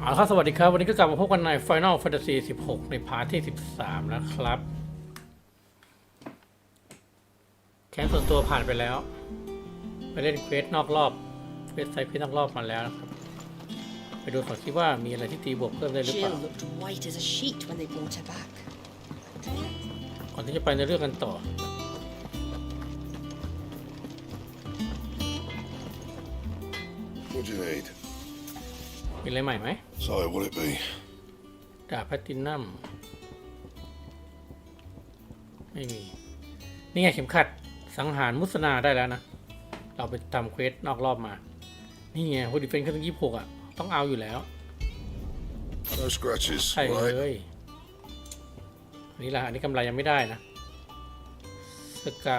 ครับสวัสดีครับวันนี้ก็กลับมาพบกันใน Final Fantasy 16 ในพาร์ทที่13นะครับแค้นส่วนตัวผ่านไปแล้วไปเล่นเควสนอกรอบเควสไซด์เควสนอกรอบมาแล้วนะครับไปดูก่อนคิดว่ามีอะไรที่ตีบวกเพิ่มได้หรือเปล่าก่อนที่จะไปในเรื่องกันต่อมีอะไรใหม่ไหม Sorry, will it be? ดาบแพลตินัมไม่มีนี่ไงเข็มขัดสังหารมุสนาได้แล้วนะเราไปทำเควสนอกรอบมานี่ไงโฮดิเฟนขึ้นถึง26อ่ะต้องเอาอยู่แล้ว No scratches, ใช่เล right? ยนี่แหละอันนี้กำไรยังไม่ได้นะสกา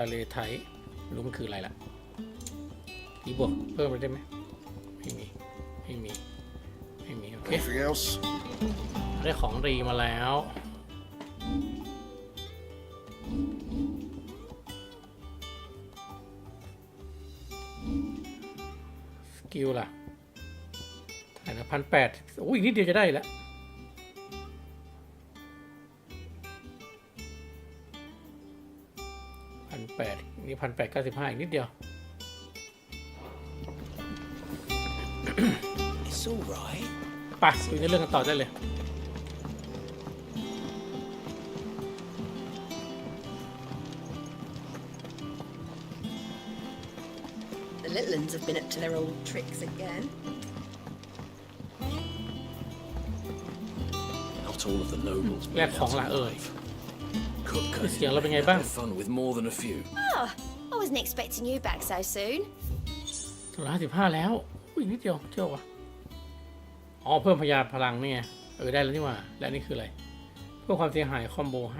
เลไทรู้มันคืออะไรล่ะตีบวกเพิ่มไปได้ไหมไม่มีโอเค Anything else? ได้ของรีมาแล้วสกิลล่ะถ่ายละ1,800โอ้ยนิดเดียวจะได้แล้ว1,800นี่1,895อีกนิดเดียวไปคุยในเรื่องกันต่อได้เลยLittlands have been up to their old tricks again. Not all of the nobles. แลกของละเอ่ย Cook เสียงเราเป็นไงบ้าง fun with more than a few. Oh, I wasn't expecting you back so soon. 155แล้วอุ้ยนิดเดียวเจ้าวะอ๋อเพิ่มพยาพลังนี่ไงได้แล้วนี่หว่าและนี่คืออะไรเพิ่มความเสียหายคอมโบ 5%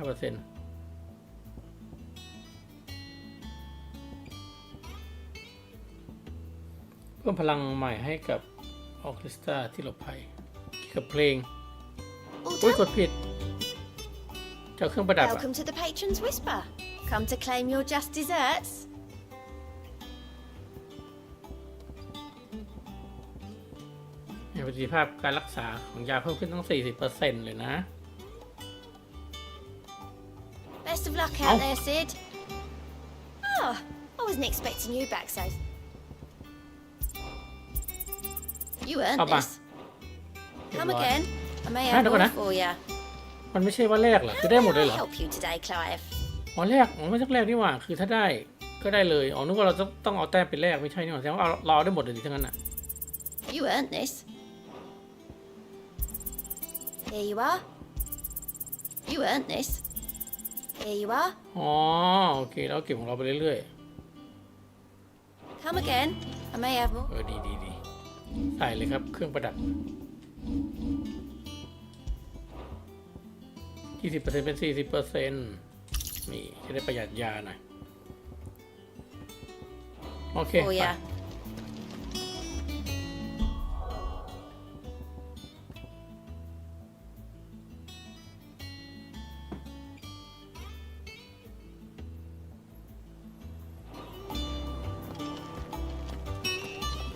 เพิ่มพลังใหม่ให้กับออเคสตราที่หลบภัยกับเพลงอุ้ยกดผิดเจ้าเครื่องประดับ Welcome to the Patron's Whisper. Come to claim your just desserts. ประสิทธิภาพการรักษาของยาเพิ่มขึ้นตั้ง 40% เลยนะ Best of luck out there, Sid. Oh, I wasn't expecting you back so. You earned this. Come again. I may have more for you. มันไม่ใช่ว่าแรกเหรอคือได้หมดเลยเหรอ Help you today, Clive. อ๋อแรกอ๋อไม่ใช่แรกนี่หว่าคือถ้าได้ก็ได้เลยอ๋อนึกว่าเราต้องเอาแต้มไปแรกไม่ใช่นี่หว่าแสดงว่าเราได้หมดเลยทั้งนั้นอ่ะ You earned this. Here you are. You earned this. Here you are. อ๋อโอเคแล้วเก็บของเราไปเรื่อย Come again. I may have more. ๆดีใส่เลยครับเครื่องประดับ 20% เป็น 40% นี่จะได้ประหยัดยาหน่อยโอเค Oh yeah.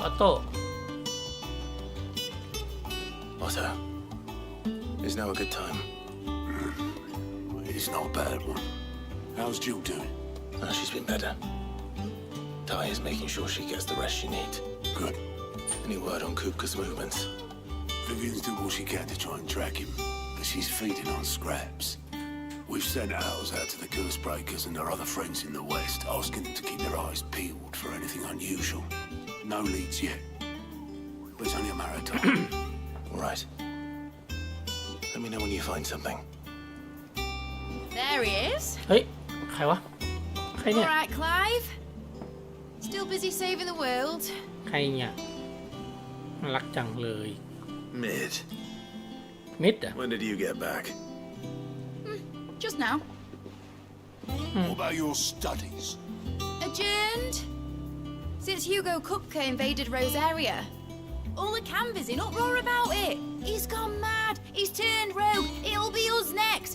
Otto. Otto, is now a good time? It's not a bad one. How's Jill doing? Oh, she's been better. Ty is making sure she gets the rest she needs. Good. Any word on Kupka's movements? Vivian's doing what she can to try and track him, but she's feeding on scraps. We've sent ours out to the Curse Breakers and their other friends in the West, asking them to keep their eyes peeled for anything unusual. No leads yet, but it's only a matter of time. All right. Let me know when you find something. There he is. เฮ้ยใครวะใครเนี่ย All right, Clive. Still busy saving the world. ใครเนี่ยน่ารักจังเลย Mid. มิดอ่ะ When did you get back? Just now. What about your studies? Adjourned. Since Hugo Kupka invaded Rosaria. All the canvassing in uproar about it. He's gone mad. He's turned rogue. It'll be us next.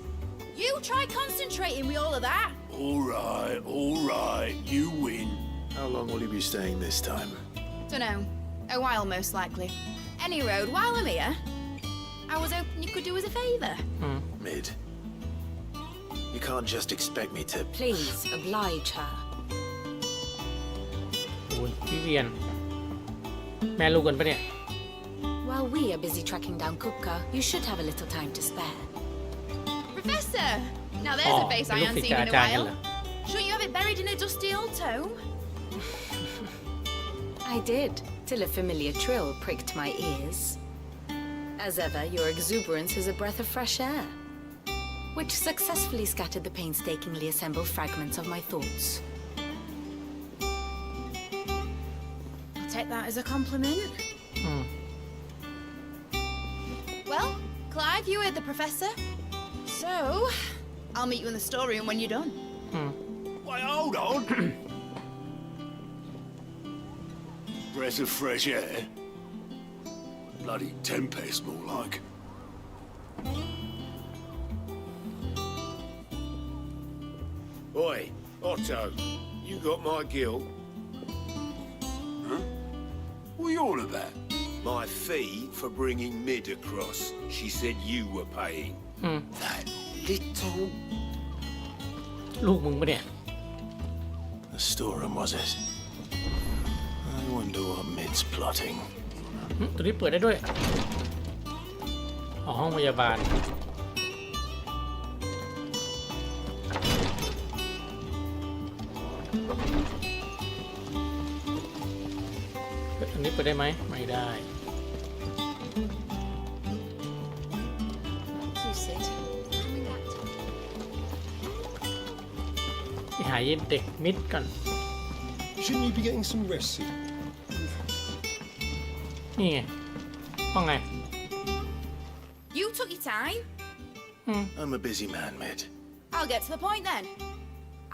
You try concentrating with all of that. All right, you win. How long will you be staying this time? Dunno. A while, most likely. Any road, while I'm here, I was hoping you could do us a favour. Mid. You can't just expect me to. Please oblige her. โอ้ยพี่เวียน แม่ลูกกันปะเนี่ย While we are busy tracking down Kupka, you should have a little time to spare. Professor! Now there's a face I เป็นลูก haven't ศิษย์ seen กับ in อา a จารย์กันเหรอ while. Shouldn't you have it buried in a dusty old tome? I did, till a familiar trill pricked my ears. As ever, your exuberance is a breath of fresh air, which successfully scattered the painstakingly assembled fragments of my thoughts. I'll take that as a compliment. Well, Clive, you heard the professor. So, I'll meet you in the storeroom when you're done. Wait, hold on. Breath of fresh air. Bloody tempest, more like. Oi, Otto, you got my guilt? Huh? What are you on about? My fee for bringing Mid across. She said you were paying. That little... ลูกมึงปะเนี่ย The storeroom, was it? I wonder what Mid's plotting. ตัวนี้เปิดได้ด้วยอ๋อห้องพยาบาลอันนี้เปิดได้ไหมไม่ได้ You Sid. Coming back to ที่หายเด็กมิดก่อน Shouldn't you be getting some rest, Sid? นี่ไงว่าไง You took your time. I'm a busy man, Mid. I'll get to the point then.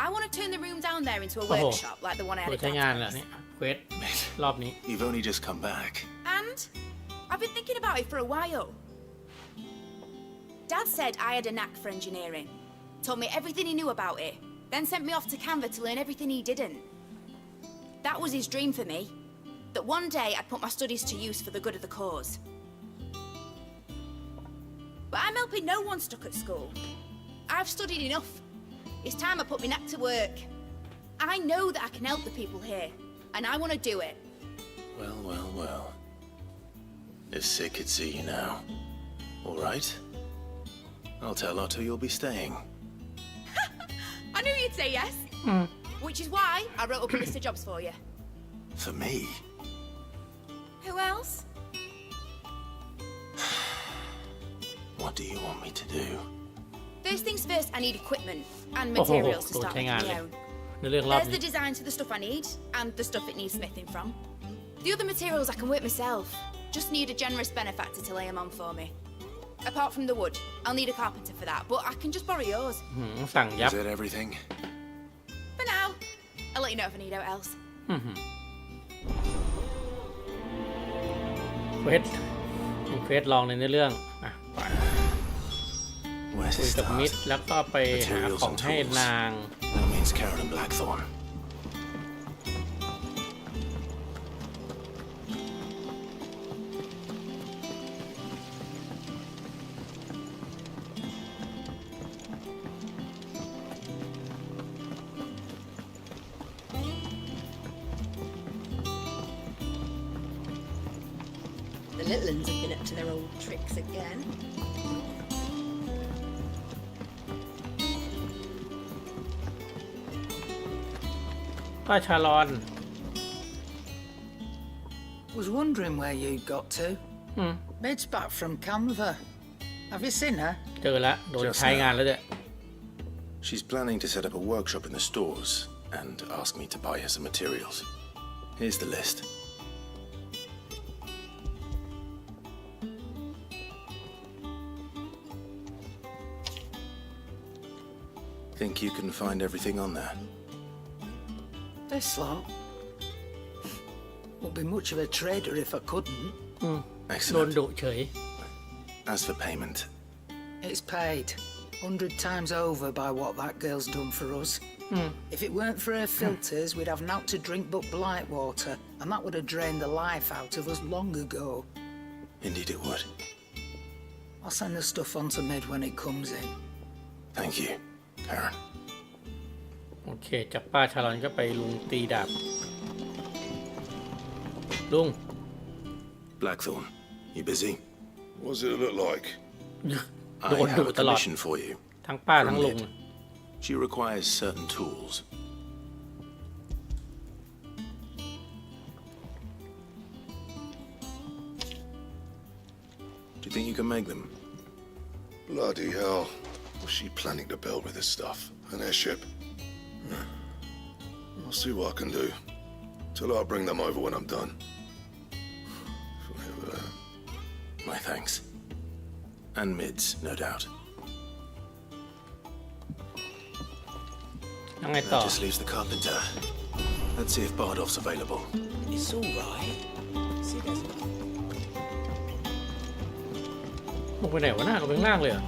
I want to turn the room down there into a Oh. workshop like the one I เปิ had ดใช้ at งาน Dad's เหรอ place. เนี่ยเควสรอบนี้ You've only just come back. And I've been thinking about it for a while. Dad said I had a knack for engineering, told me everything he knew about it, then sent me off to Canva to learn everything he didn't. That was his dream for me, that one day I'd put my studies to use for the good of the cause. But I'm helping no one stuck at school. I've studied enough. It's time I put my knack to work. I know that I can help the people here, and I want to do it. Well, well, well. If Sid could see you now. All right. I'll tell Otto you'll be staying. I knew you'd say yes. Which is why I wrote up a list of jobs for you. For me? Who else? What do you want me to do? First things first, I need equipment and โอ้โห materials to โดน start ใช้ making งาน my เลย own. ในเรื่องรอบ There's นี้ the design to the stuff I need and the stuff it needs smithing from. The other materials I can work myself. Just need a generous benefactor to lay them on for me. Apart from the wood, I'll need a carpenter for that, but I can just borrow yours. สั่งยับ Is that everything? For now, I'll let you know if I need out else. เควสเป็นเควสลองในเรื่องอ่ะไป Where's คุย his กับมิด start? แล้วก็ไปหาของให้นาง That means Karen and Blackthorn. The little uns have been up to their old tricks again. ป้าชาลอน Was wondering where you got to. Mid's back from Canva. Have you seen her? เจอแล้วโดนใช้งานแล้วเด้อ She's planning to set up a workshop in the stores and ask me to buy her some materials. Here's the list. Think you can find everything on there? This lot. Wouldn't be much of a trader if I couldn't. โดน Excellent. ดุเฉย As for payment, It's paid 100 times over by what that girl's done for us. If it weren't for her filters, we'd have naught to drink but blight water, and that would have drained the life out of us long ago. I'll send the stuff on to Mid when it comes in. Thank you, Karen. โอเคจากป้าชาลอนก็ไปลุงตีดาบลุง Blackthorn, you busy? What does it look like? โด I นดุ have a ตลอด commission for you. ทั้งป้า From ทั้งลุง Mid. She requires certain tools. Do you think you can make them? Bloody hell. What's she planning to build with this stuff? An airship? I'll see what I can do. Tell her I'll bring them over when I'm done. My thanks. And Mid's, no doubt. ยังไงต่อ That just leaves the carpenter. Let's see if Bardolph's available. It's all right. See, there's nothing. ลงไปไหนวะหน้าลงไปข้างล่างเลยเหรอ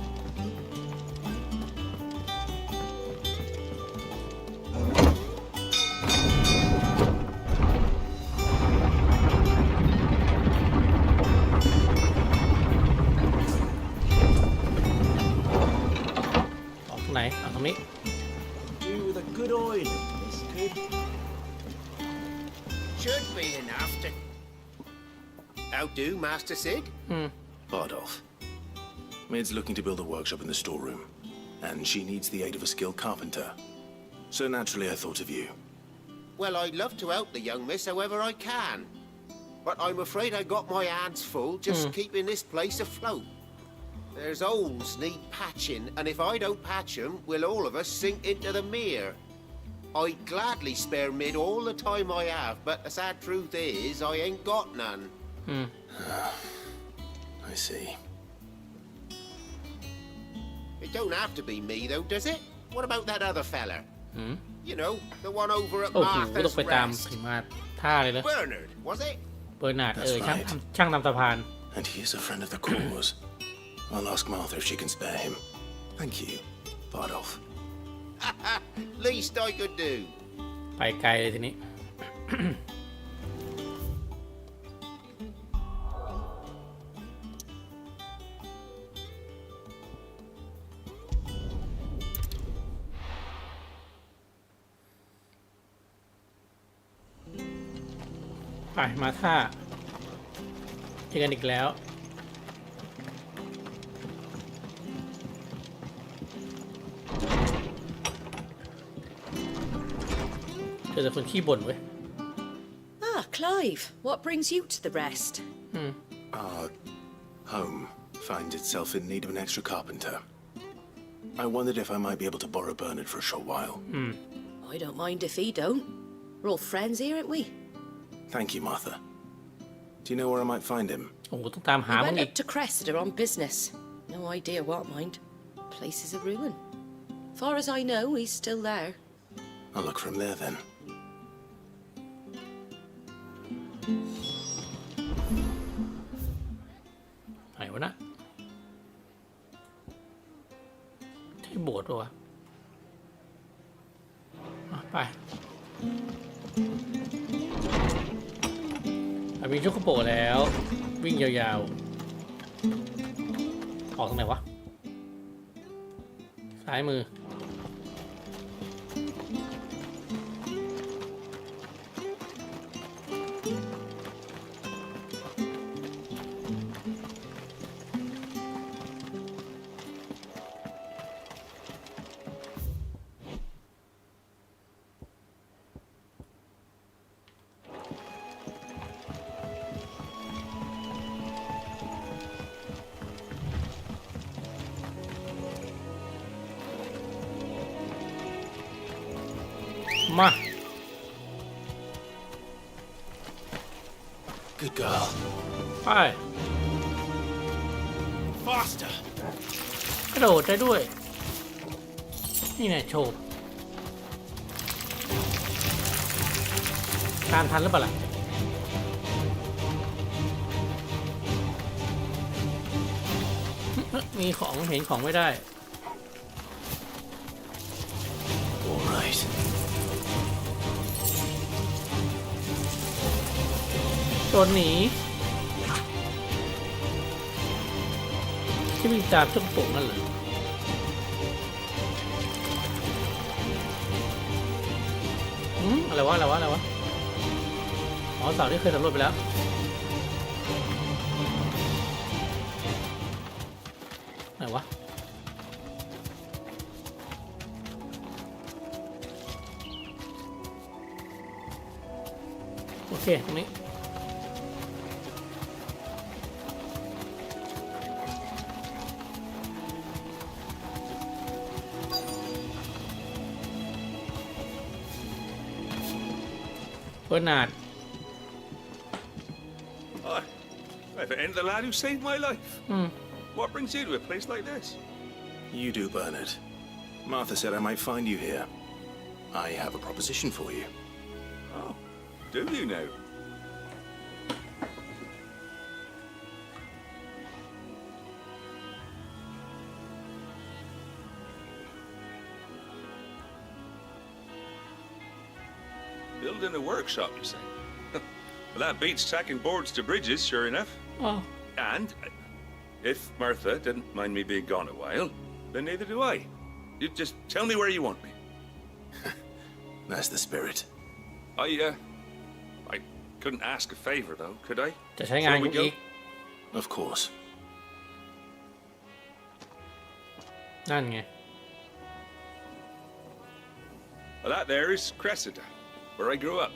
ออกตรงไหนออกตรงนี้ Do with a good oil, this kid. Should be enough to... How do, Master Sid? Bardolph. Mid's looking to build a workshop in the storeroom, and she needs the aid of a skilled carpenter. So naturally I thought of you. Well, I'd love to help the young miss however I can. But I'm afraid I got my hands full just keeping this place afloat. There's holes need patching, and if I don't patch them, will all of us sink into the mere. I'd gladly spare Mid all the time I have, but the sad truth is I ain't got none. I see. It don't have to be me, though, does it? What about that other fella? You know, the one over at โอ้โหต้อ Martha's งไปตาม Rest. ถึงมาท่าเลยนะ Bernard, was it? เบอร์นาร์ด That's ช่าง right. ช่างทำสะพาน And he is a friend of the cause. I'll ask Martha if she can spare him. Thank you, Bardolph. Least I could do. ไปไกลเลยทีนี้ ไปมาท่าเจอกันอีกแล้ว เจอแต่คนขี้บ่นเว้ย Ah, Clive, what brings you to the rest? Our home finds itself in need of an extra carpenter. I wondered if I might be able to borrow Bernard for a short while. I don't mind if he don't. We're all friends here, aren't we? Thank you, Martha. Do you know where I might find him? โอ้โหต้องตามหา He มัน went อีก up to Cressida on business. No idea what, mind. Place is a ruin. Far as I know, he's still there. I'll look for him there then. ไหนวะนะที่โบสถ์ปะวะไปมีชุกโปะแล้ว วิ่งยาวๆ ออกตรงไหนวะ ซ้ายมือ มา Good girl. ไป Faster! กระโดดได้ด้วย นี่ไงโชว์การทันหรือเปล่าล่ะมีของเห็นของไม่ได้ All right. ตัวหนี ที่วิ่งตามช่วงโป่งนั่นเหรออะไรวะอ๋อเสาที่เคยสำรวจไปแล้วไหนวะโอเคตรงนี้Bernard. If it ain't the lad who saved my life. What brings you to a place like this? You do, Bernard. Martha said I might find you here. I have a proposition for you. Oh, do you now? Building a workshop, you say? Well, that beats tacking boards to bridges, sure enough. Oh. And if Martha didn't mind me being gone a while, then neither do I. You just tell me where you want me. That's the spirit. I couldn't ask a favor, though, could I? จะใช้งานกูอีก Of course. นั่นไง Well, that there is Cressida, where I grew up.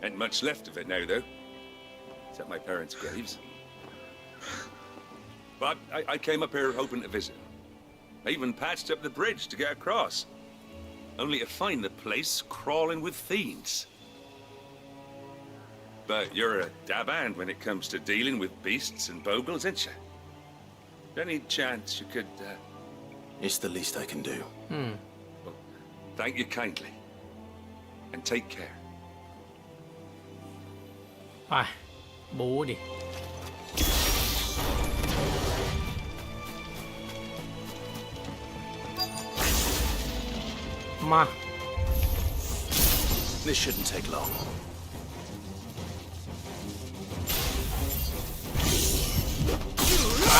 Ain't much left of it now, though. Except my parents' graves. But I came up here hoping to visit. I even patched up the bridge to get across. Only to find the place crawling with fiends. But you're a dab hand when it comes to dealing with beasts and bogles, ain't you? Any chance you could, It's the least I can do. Well, thank you kindly. And take care. ไปบูดิมา This shouldn't take long. ไป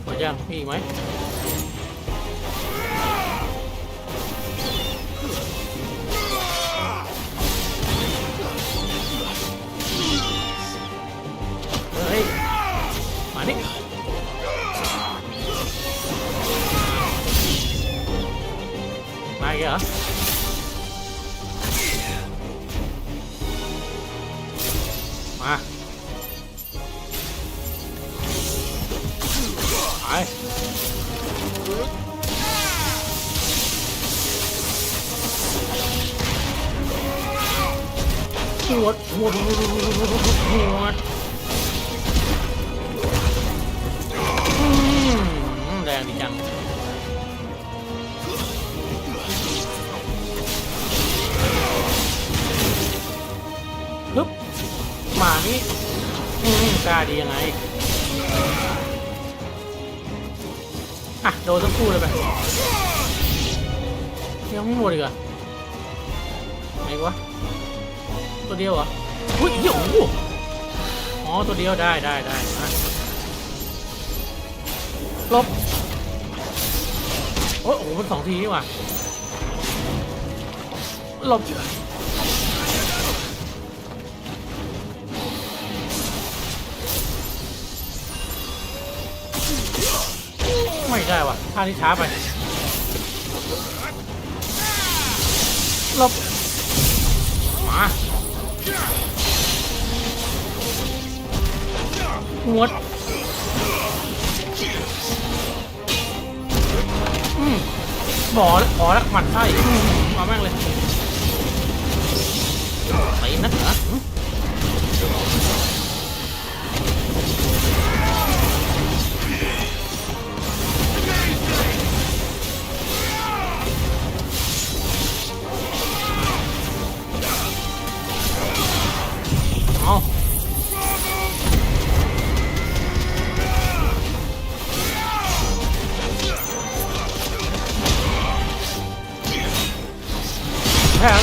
หมดยังมีอีกไหมเฮ้ยมานี่มาอีกเหรอมาไปหวดแรงดีจังฮึบมานี่กล้าดียังไงอ่ะโดนทั้งคู่เลยไปยังไม่หมดอีกอ่ะไหนวะตัวเดียวเหรออุ้ยโอ้โหอ๋อตัวเดียวได้นะลบโอ้โหมัน2 ทีนี่หว่าลบไม่ได้ว่ะท่านี้ช้าไปลบมาหวดขอแล้วหมั่นไส้มาแม่งเลยไปนักเหรอ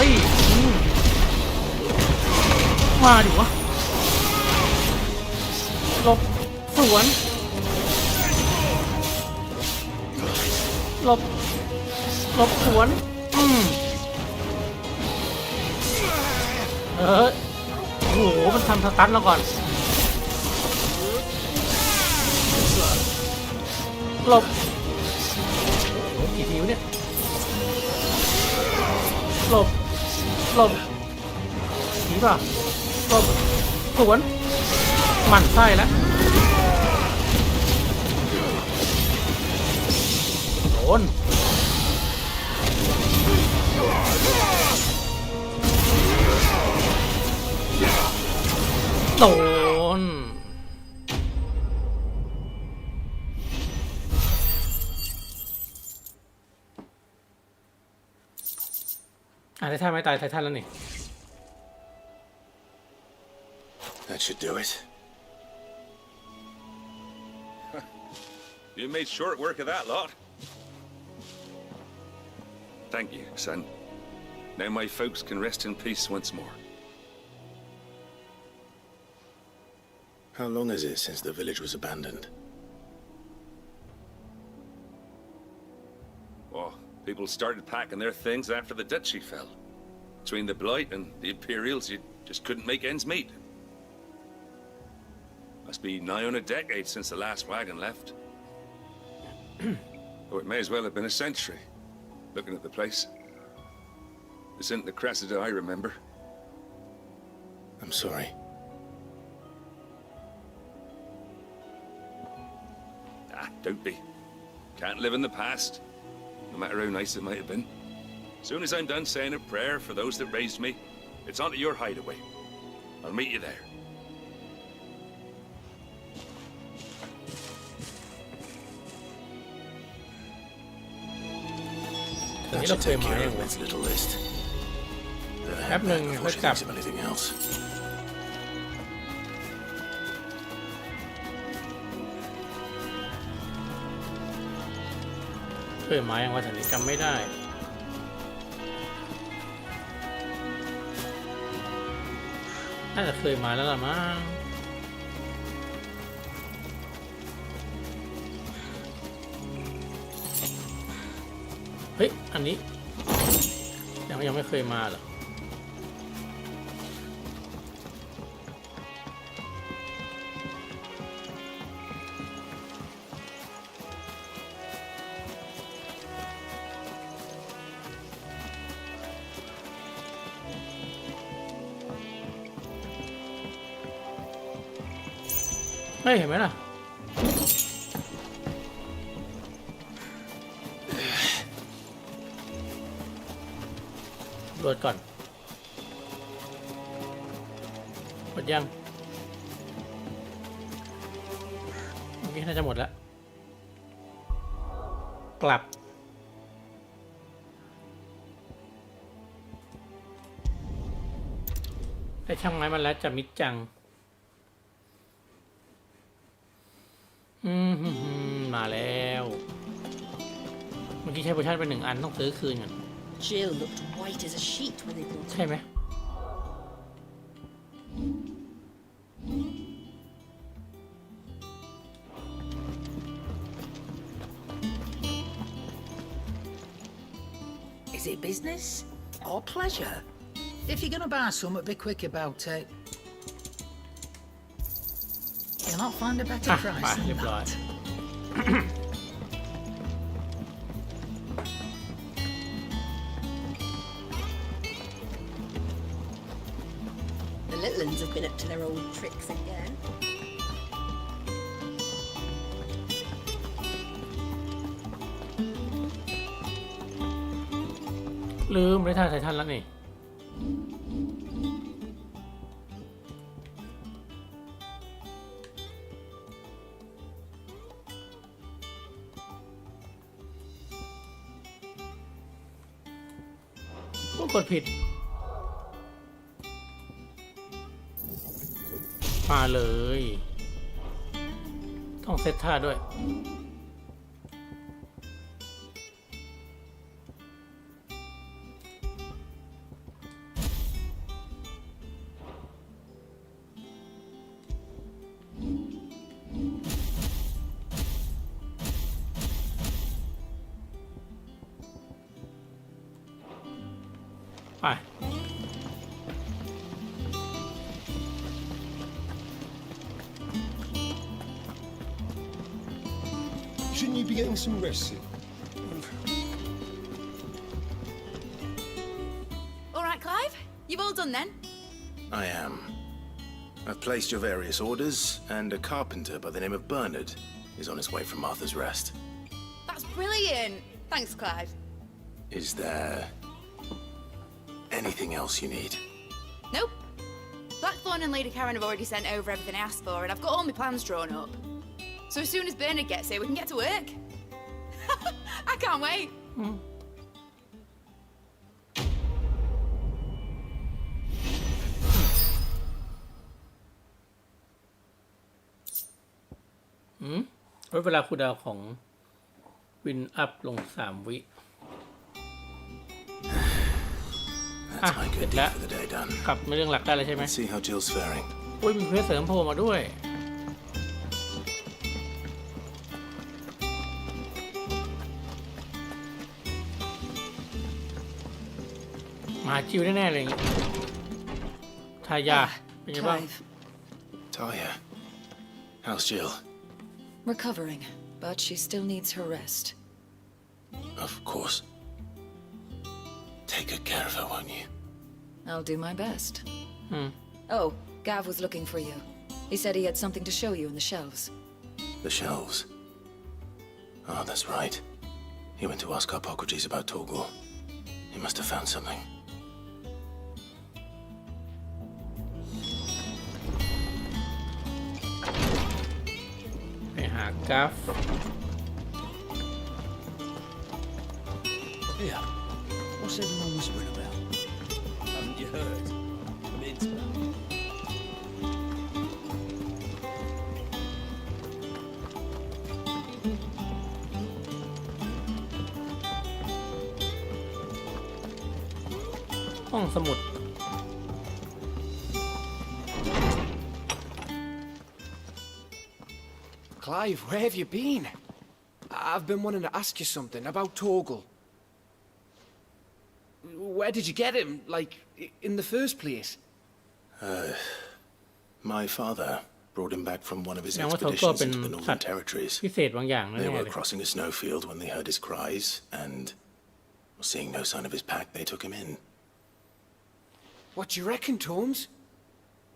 รี่มาดิวะหลบสวนหลบสวนโอ้โหมันทำสตันแล้วก่อนหลบกี่ทีวะเนี่ยหลบทีป่ะหลบสวนหมั่นไส้แล้วโดนไททันไม่ตายไททันแล้วนี่ That should do it. You made short work of that lot. Thank you, son. Now my folks can rest in peace once more. How long is it since the village was abandoned? Oh, people started packing their things after the duchy fell. Between the Blight and the Imperials, you just couldn't make ends meet. Must be nigh on a decade since the last wagon left. Oh, it may as well have been a century, looking at the place. This isn't the Cressida I remember. I'm sorry. Don't be. Can't live in the past, no matter how nice it might have been. Soon as I'm done saying a prayer for those that raised me, it's onto your hideaway. I'll meet you there. That should take care of its little list. แป๊บหนึ่งเพื่อกลับ Anything else? เคยมาอย่างว่าแถวนี้จำไม่ได้น่าจะเคยมาแล้วล่ะมั้งเฮ้ยอันนี้ยังไม่เคยมาเหรอเฮ้ยเห็นไหมล่ะตรวจก่อนหมดยังเมื่อกี้น่าจะหมดแล้วกลับได้ช่างไม้มาแล้วจะมิดจังมาแล้วเมื่อกี้ใช้โพชั่นไป1 อันต้องซื้อคืนก่อน Jill looked white as a sheet when they brought her. ใช่ไหม Is it business or pleasure? If you're gonna buy something, be quick about it. You'll not find a better price than that. 'The little ones have been up to their old tricks again. ลืมได้ท่าไททันแล้วนี่กดผิดมาเลยต้องเซตท่าด้วย ไป Shouldn't you be getting some rest, Sid? All right, Clive. You've all done then? I am. I've placed your various orders, and a carpenter by the name of Bernard is on his way from Martha's Rest. That's brilliant. Thanks, Clive. Is there anything else you need? Nope. Blackthorn and Lady Karen have already sent over everything I asked for, and I've got all my plans drawn up. So as soon as Bernard gets here, we can get to work. I can't wait. ลดเวลาคูลดาวน์ของวินอัพลง3 วิเสร็จแล้วกลับมาเรื่องหลักได้แล้วใช่ไหม See how Jill's faring. โอ้ยมีเควสเสริมโผล่มาด้วยมาจิวแน่ๆเลยอย่างงี้ทายาเป็นไงบ้าง Talia, how's Jill? Recovering, but she still needs her rest. Of course. Take good care of her, won't you? I'll do my best. Oh, Gav was looking for you. He said he had something to show you in the shelves. The shelves. Oh, that's right. He went to ask Hippocrates about Torgal. He must have found something. Gav. Yeah. What's everyone whispering about? Haven't you heard? I'm into that. ห้องสมุด Clive, where have you been? I've been wanting to ask you something about Torgal. Where did you get him, like, in the first place? My father brought him back from one of his แสดงว่าเขาก็ expeditions เป็น into the สัต Northern ว์ Territories. พิเศษบางอย่างแน่ They ๆ were เลย crossing a snowfield when they heard his cries, and seeing no sign of his pack, they took him in. What do you reckon, Tomes?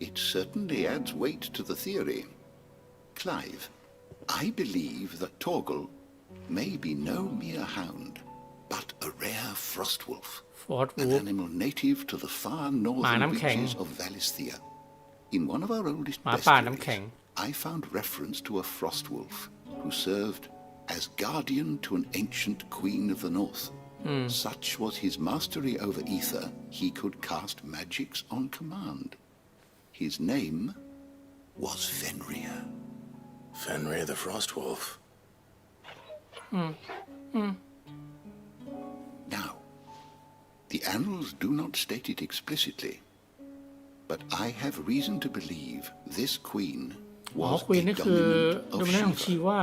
It certainly adds weight to the theory. Clive, I believe that Torgal may be no mere hound, but a rare frostwolf. An animal native to the far northern reaches of Valisthea. In one of our oldest bestiaries, I found reference to a frostwolf who served as guardian to an ancient queen of the north. Such was his mastery over ether, he could cast magics on command. His name was Fenrir. Fenrir the Frostwolf. Now, the annals do not state it explicitly, but I have reason to believe this queen was a dominant of Shiva,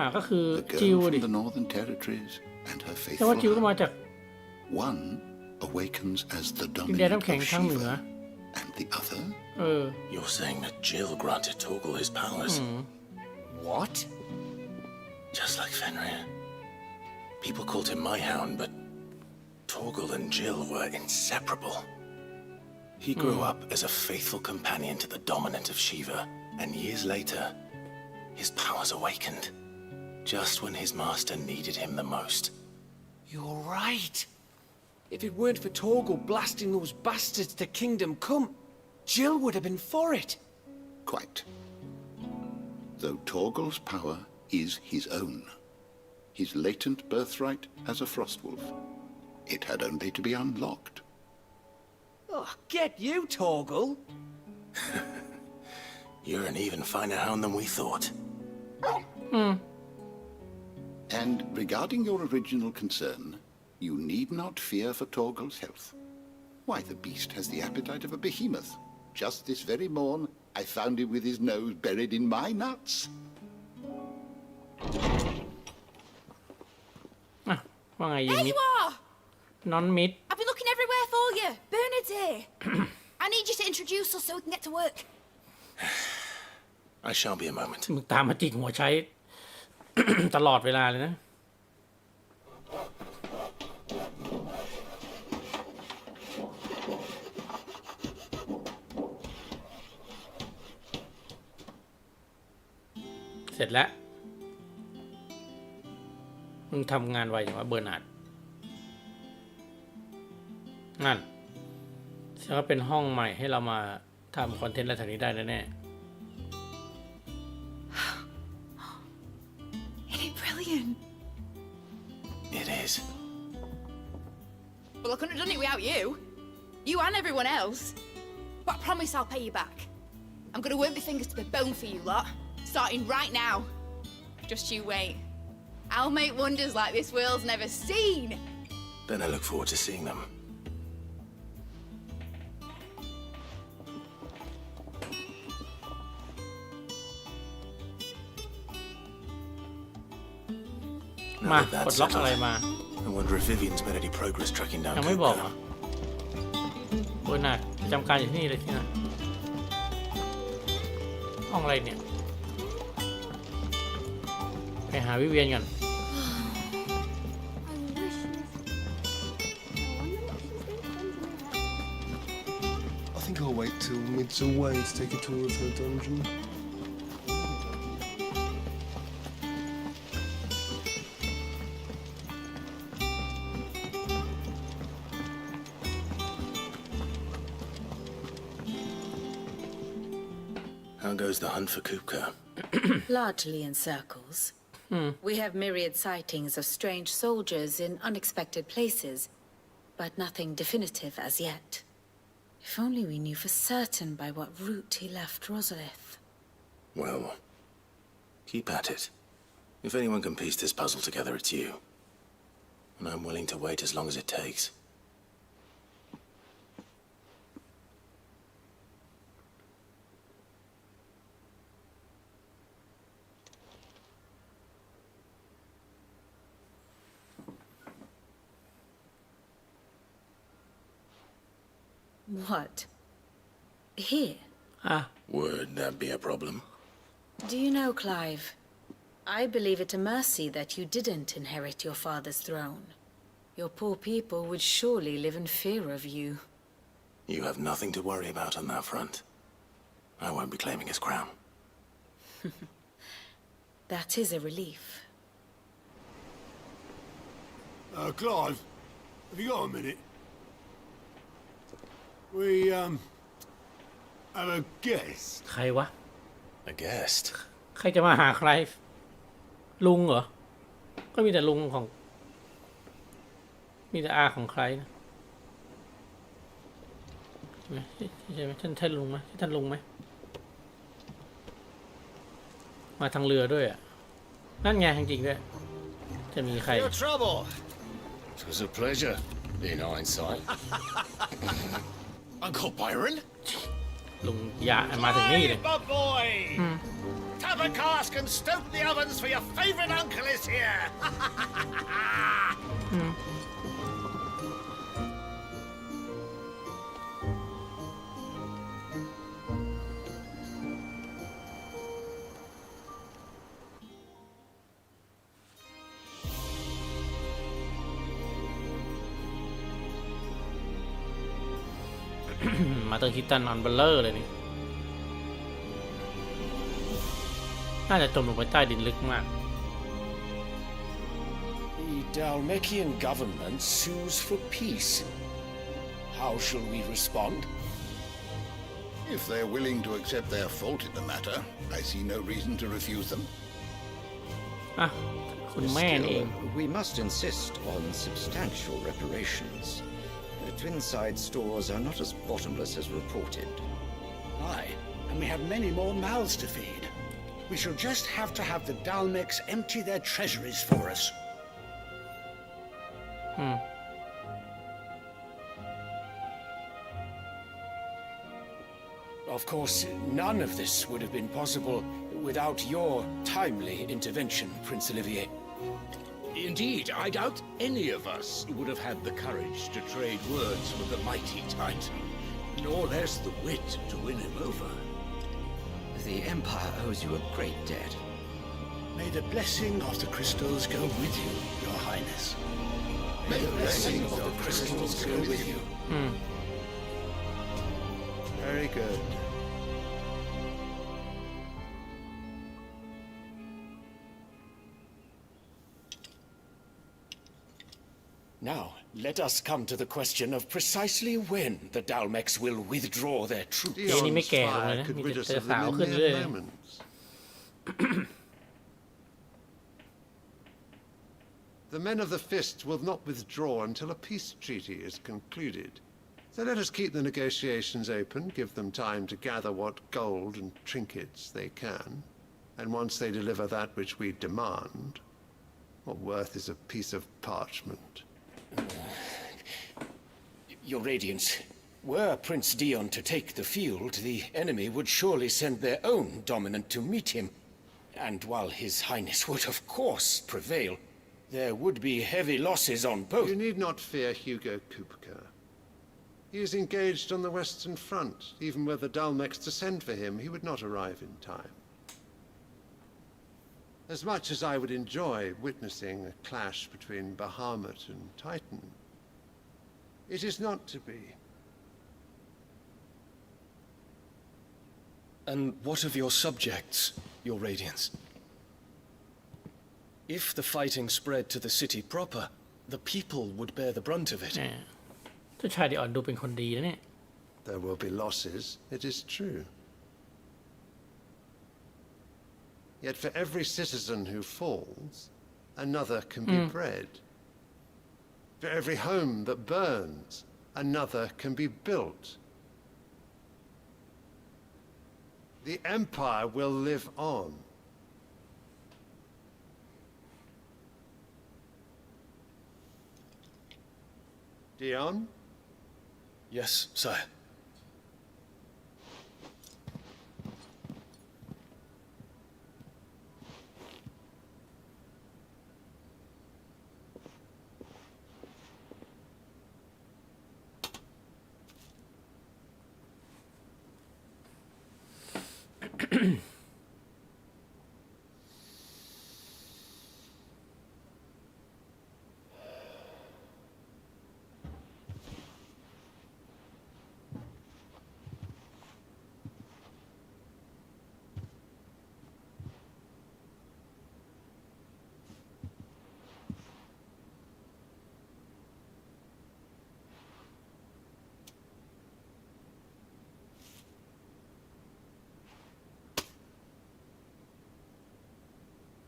the girl from the Northern Territories and her faithful heart. One awakens as the dominant of Shiva, and the other... You're saying that Jill granted Torgal his powers? What? Just like Fenrir. People called him my hound, but Torgal and Jill were inseparable. He grew up as a faithful companion to the dominant of Shiva, and years later, his powers awakened, just when his master needed him the most. You're right. If it weren't for Torgal blasting those bastards to Kingdom Come, Jill would have been for it. Quite. Though Torgal's power is his own, his latent birthright as a frostwolf, it had only to be unlocked. Oh, get you, Torgal! You're an even finer hound than we thought. And regarding your original concern, you need not fear for Torgal's health. Why, the beast has the appetite of a behemoth. Just this very morn, I found him with his nose buried in my nuts. ว่าไงยิง There มิด you are! นอนมิด I've been looking everywhere for you, Bernard's here. I need you to introduce us so we can get to work. I shall be a moment. มึงตามมาจิกหัวใช้ ตลอดเวลาเลยนะเสร็จแล้วมึงทำงานไวอย่างว่าเบอร์นาร์ดนั่นแสดงว่าเป็นห้องใหม่ให้เรามาทำคอนเทนต์อะไรแถวนี้ได้แน่ Ain't it brilliant? It is. Well, I couldn't have done it without you. You and everyone else. But I promise I'll pay you back. I'm gonna work my fingers to the bone for you lot, starting right now. Just you wait. I'll make wonders like this world's never seen. Then I look forward to seeing them. Now มา that กด that's ล็อกอะไร settled, มา I wonder if Vivian's made any progress tracking down ยังไม่บอก Cooper. อ่ะเบอร์นาร์ดประจำการอยู่ที่นี่เลยทีนะห้องอะไรเนี่ยไปหาวิเวียนก่อน I think I'll wait till Mid's away to take a tour of her dungeon. How goes the hunt for Cooper? Largely in circles. We have myriad sightings of strange soldiers in unexpected places, but nothing definitive as yet. If only we knew for certain by what route he left Rosalith. Well, keep at it. If anyone can piece this puzzle together, it's you. And I'm willing to wait as long as it takes. What? Here? Would that be a problem? Do you know, Clive? I believe it a mercy that you didn't inherit your father's throne. Your poor people would surely live in fear of you. You have nothing to worry about on that front. I won't be claiming his crown. That is a relief. Clive, have you got a minute? We, have a guest. ใครวะ A guest? ใครจะมาหาใคร ลุงเหรอ ก็มีแต่ลุงของ มีแต่อาของใครนะใช่ไหมใช่ไหมท่านลุงไหมท่านลุงไหมมาทางเรือด้วยอ่ะ นั่นไงจริงๆด้วย จะมีใคร Your trouble. It was a pleasure, in hindsight. Uncle Byron? ลุงยะมาถึงนี่เลย My boy! Tap a cask and stoke the ovens for your favorite uncle is here! มาเตอร์คิตตันออนเบลเลอร์เลยนี่ น่าจะจมลงไปใต้ดินลึกมาก The Dalmekian government sues for peace. How shall we respond? If they're willing to accept their fault in the matter, I see no reason to refuse them. อ่ะ คุณแม่นี่เอง Still, we must insist on substantial reparations. The Twinside stores are not as bottomless as reported. Aye, and we have many more mouths to feed. We shall just have to have the Dalmecs empty their treasuries for us. Of course, none of this would have been possible without your timely intervention, Prince Olivier. Indeed, I doubt any of us would have had the courage to trade words with the mighty Titan. Nor there's the wit to win him over. The Empire owes you a great debt. May the blessing of the crystals go with you, Your Highness. May the blessing of the crystals go with you. Very good. Now, let us come to the question of precisely when the Dalmex will withdraw their troops. เจนี่ไม่แก่ลงเลยนะ could มี rid แต่ us เจอ of สาว them ขึ้น in เรื่อย mere moments. The men of the Fist will not withdraw until a peace treaty is concluded. So let us keep the negotiations open, give them time to gather what gold and trinkets they can, and once they deliver that which we demand, what worth is a piece of parchment? Your Radiance, were Prince Dion to take the field, the enemy would surely send their own dominant to meet him. And while His Highness would of course prevail, there would be heavy losses on both. You need not fear Hugo Kupka. He is engaged on the Western Front. Even were the Dalmex to send for him, he would not arrive in time. As much as I would enjoy witnessing a clash between Bahamut and Titan, it is not to be. And what of your subjects, Your Radiance? If the fighting spread to the city proper, the people would bear the brunt of it. เจ้าชายดิออนดูเป็นคนดีนะเนี่ย There will be losses, it is true. Yet for every citizen who falls, another can be bred. For every home that burns, another can be built. The Empire will live on. Dion? Yes, sire.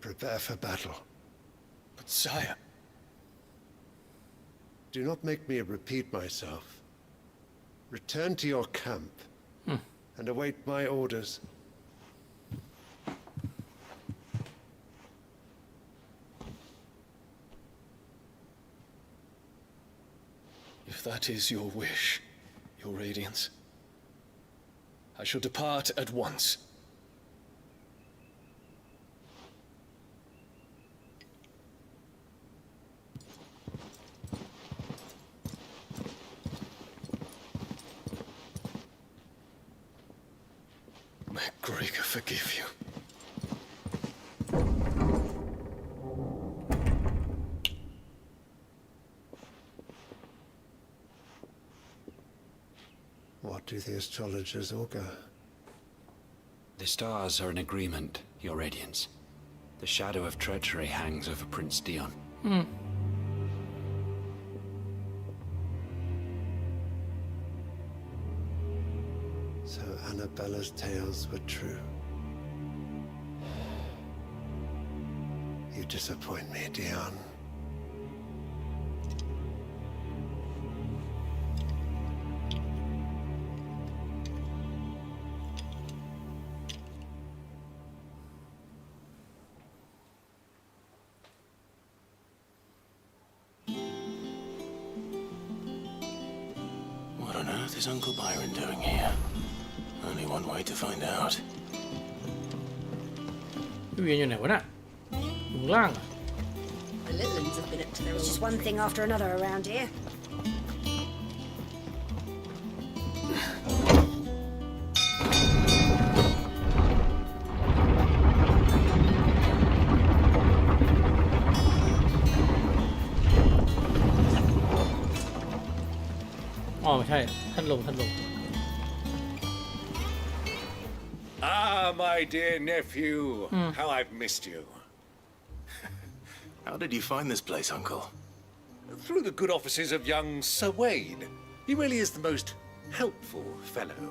Prepare for battle. But sire... Do not make me repeat myself. Return to your camp and await my orders. If that is your wish, Your Radiance, I shall depart at once. May Gregor forgive you. What do the astrologers augur? The stars are in agreement, Your Radiance. The shadow of treachery hangs over Prince Dion. So Annabella's tales were true. You disappoint me, Dion. What on earth is Uncle Byron doing here? Only one way to find out. พี่เวียนอยู่ไหนวะน่ะอยู่ข้างล่างเหรอ The little ones have been up to their It's just old one thing after another around here. อ๋อไม่ใช่ท่านลง Ah, my dear nephew. How I've missed you. How did you find this place, Uncle? Through the good offices of young Sir Wayne. He really is the most helpful fellow.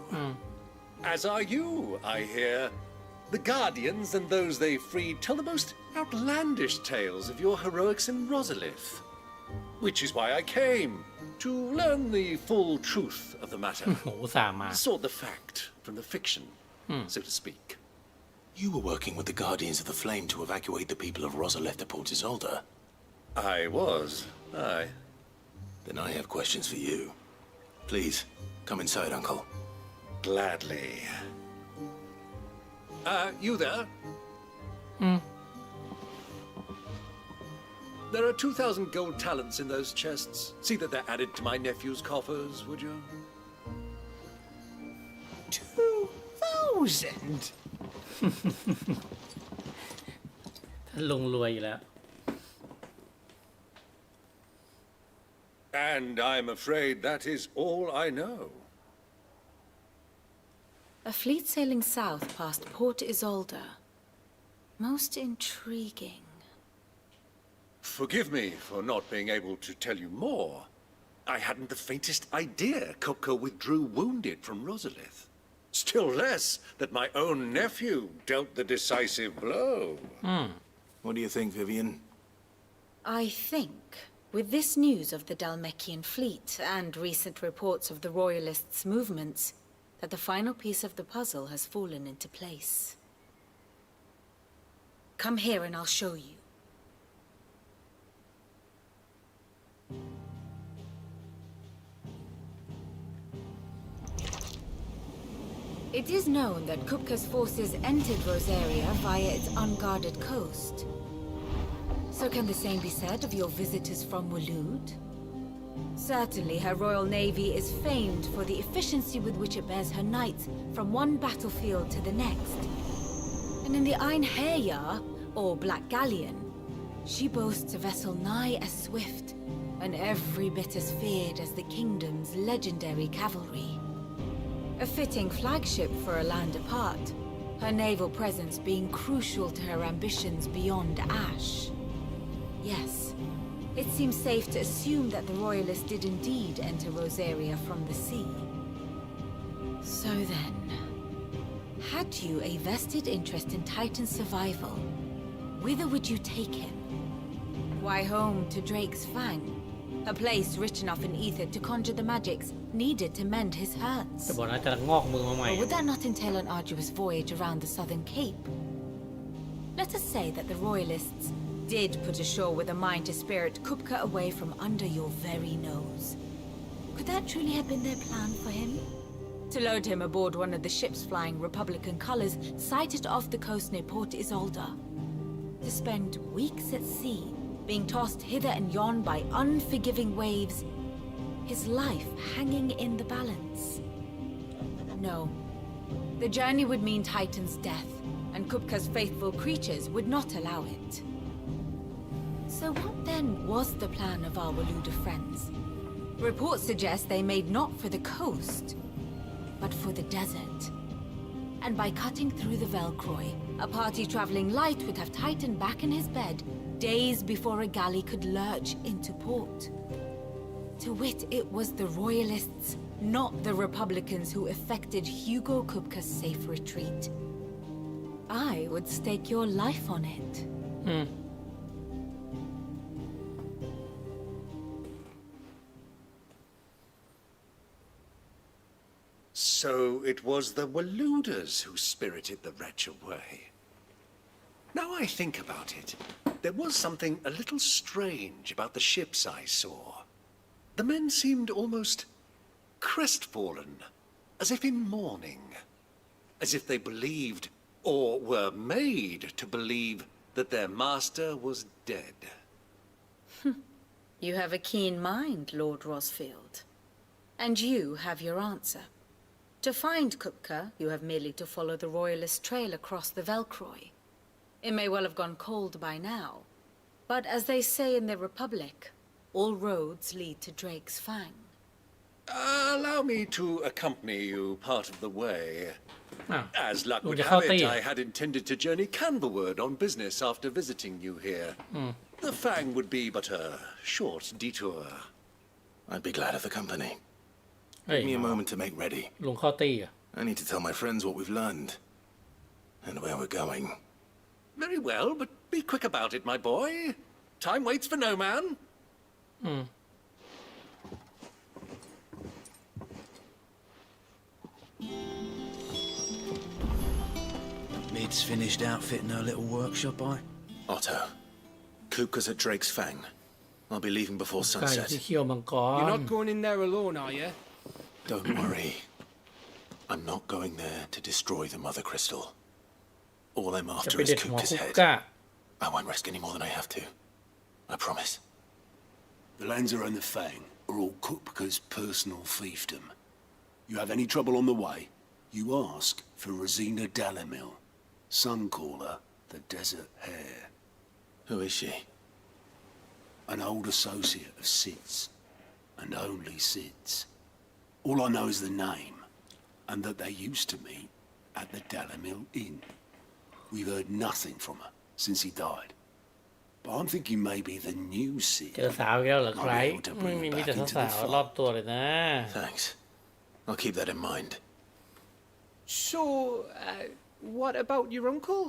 As are you, I hear. The Guardians and those they freed tell the most outlandish tales of your heroics in Rosalith. Which is why I came, to learn the full truth of the matter. โหสามมา Sort the fact from the fiction, so to speak. You were working with the Guardians of the Flame to evacuate the people of Rosalith to Port Isolde. I was, aye. Then I have questions for you. Please, come inside, Uncle. Gladly. You there? There are 2,000 gold talents in those chests. See that they're added to my nephew's coffers, would you? 2,000? ท่านลงรวยอยู่แล้ว And I'm afraid that is all I know. A fleet sailing south past Port Isolde. Most intriguing. Forgive me for not being able to tell you more. I hadn't the faintest idea Kupka withdrew wounded from Rosalith. Still less that my own nephew dealt the decisive blow. What do you think, Vivian? I think, with this news of the Dalmekian fleet and recent reports of the Royalists' movements, that the final piece of the puzzle has fallen into place. Come here and I'll show you. It is known that Kupka's forces entered Rosaria via its unguarded coast. So can the same be said of your visitors from Waloed? Certainly her royal navy is famed for the efficiency with which it bears her knights from one battlefield to the next. And in the Einherjar, or Black Galleon, she boasts a vessel nigh as swift and every bit as feared as the kingdom's legendary cavalry. A fitting flagship for a land apart, her naval presence being crucial to her ambitions beyond Ash. Yes, it seems safe to assume that the Royalists did indeed enter Rosaria from the sea. So then, had you a vested interest in Titan's survival, whither would you take him? Why home to Drake's Fang, a place rich enough in ether to conjure the magics needed to mend his hurts? จะบอกนะจะงอกมือมาใหม่ Or would that not entail an arduous voyage around the southern cape? Let us say that the Royalists did put ashore with a mind to spirit Kupka away from under your very nose. Could that truly have been their plan for him? To load him aboard one of the ships flying Republican colors sighted off the coast near Port Isolde. To spend weeks at sea, being tossed hither and yon by unforgiving waves, his life hanging in the balance. No. The journey would mean Titan's death, and Kupka's faithful creatures would not allow it. So what then was the plan of our Waluda friends? Reports suggest they made not for the coast, but for the desert. And by cutting through the Velcroy, a party traveling light would have Titan back in his bed days before a galley could lurch into port. To wit, it was the Royalists, not the Republicans, who effected Hugo Kupka's safe retreat. I would stake your life on it. So it was the Waludas who spirited the wretch away. Now I think about it, there was something a little strange about the ships I saw. The men seemed almost crestfallen, as if in mourning, as if they believed, or were made to believe, that their master was dead. You have a keen mind, Lord Rosfield. And you have your answer. To find Kupka, you have merely to follow the Royalist trail across the Velcroy. It may well have gone cold by now, but as they say in the Republic, all roads lead to Drake's Fang. Allow me to accompany you part of the way. As luck would จะเข้า have ตี it, I had intended to journey Canberward on business after visiting you here. The Fang would be but a short detour. I'd be glad of the company. เฮ้ย Give me a moment to make ready. ลุงเข้าตีอ่ะ I need to tell my friends what we've learned. And where we're going. Very well, but be quick about it, my boy. Time waits for no man. Mid's finished outfitting her little workshop, Otto, Kupka's at Drake's Fang. I'll be leaving before ไก่ sunset. ที่เคี่ยวมังกร You're not going in there alone, are you? Don't worry. I'm not going there to destroy the Mother Crystal. All I'm จะ after ไป is เด็ดหัว Kupka's คุก head. ก้า I won't risk any more than I have to. I promise. The Lanza and the Fang are all Kupka's personal fiefdom. You have any trouble on the way, you ask for Rosina Dalamil, Suncaller, the Desert Hare. Who is she? An old associate of Sid's, and only Sid's. All I know is the name, and that they used to meet at the Dalamil Inn. We've heard nothing from her since he died. But I'm thinking maybe the new Sid เจอสาวอีกแล้วเหรอใคร might be able to ไม่ bring มี her มี back แต่ into สา the วๆรอบ fold. ตัวเลยนะ Thanks. I'll keep that in mind. So, what about your uncle?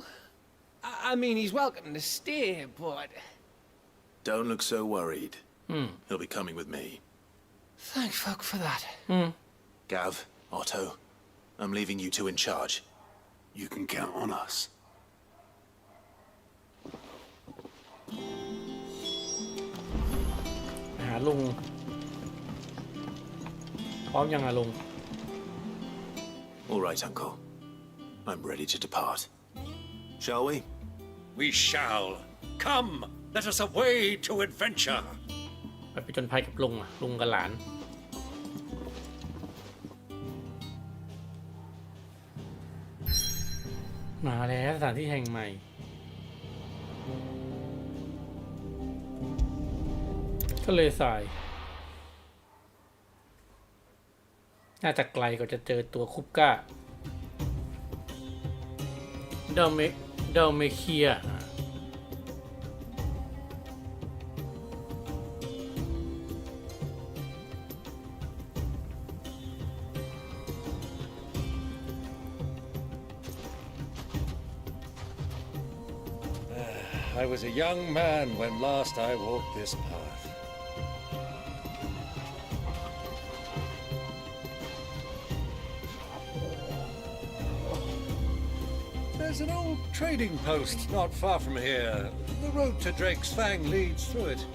I mean, he's welcome to stay, but... Don't look so worried. He'll be coming with me. Thank fuck for that. Gav, Otto, I'm leaving you two in charge. You can count on us. ไปหาลุงพร้อมยังอะลุง All right, Uncle. I'm ready to depart. Shall we? We shall. Come, let us away to adventure. ไปจนภัยกับลุงอะลุงกับหลาน มาแล้วสถานที่แห่งใหม่ ทะเลทราย น่าจะไกลกว่าจะเจอตัวคุปก้าเดลเมเคีย I was a young man when last I walked this path. There's an old trading post not far from here. The road to Drake's Fang leads through it.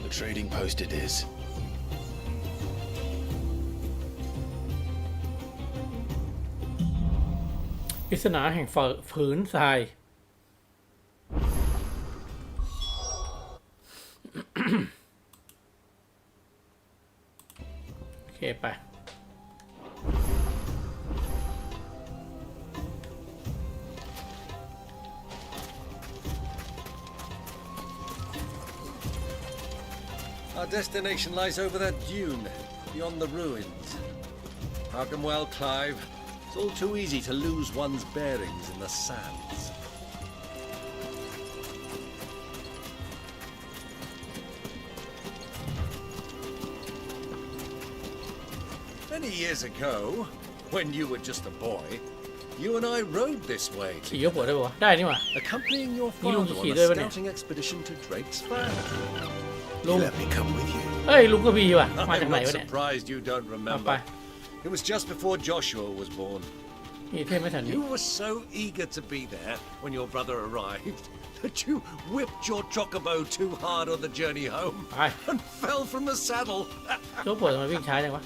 The trading post it is. ปริศนาแห่งผืนทราย โอเคไป Our destination lies over that dune, beyond the ruins. Harken well, Clive. It's all too easy to lose one's bearings in the sands. Many years ago, when you were just a boy, you and I rode this way ขี่ยกหัวได้ปะวะได้นี่หว่า accompanying your นี่ลุง father ขี่ on ด้วย a ปะเนี่ย scouting expedition to Drake's Fang. ลุง Let me come with you. เฮ้ยลุงก็มีว่ะ มาจาก I'm ไหน not วะเนี่ย surprised you don't เอาไป remember. It was just before Joshua was born. มีเทพไม่ทันนี้ You were so eager to be there when your brother arrived that you whipped your chocobo too hard on the journey home ไป and fell from the saddle. ยกหัวทำไมวิ่งช้าจังวะ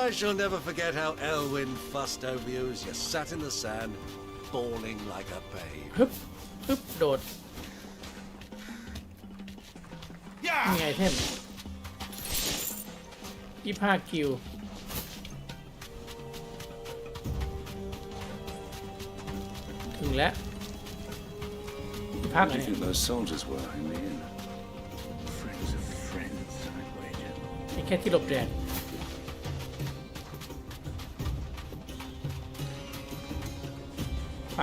I shall never forget how Elwyn fussed over you as you sat in the sand, bawling like a babe. ฮึบฮึบโดด นี่ไอเทม25 กิลถึงแล้วพัก Who อั do น you นี้ think those soldiers were in the inn? Friends of friends, I'd wager. นี่แค่ที่หลบแดดไป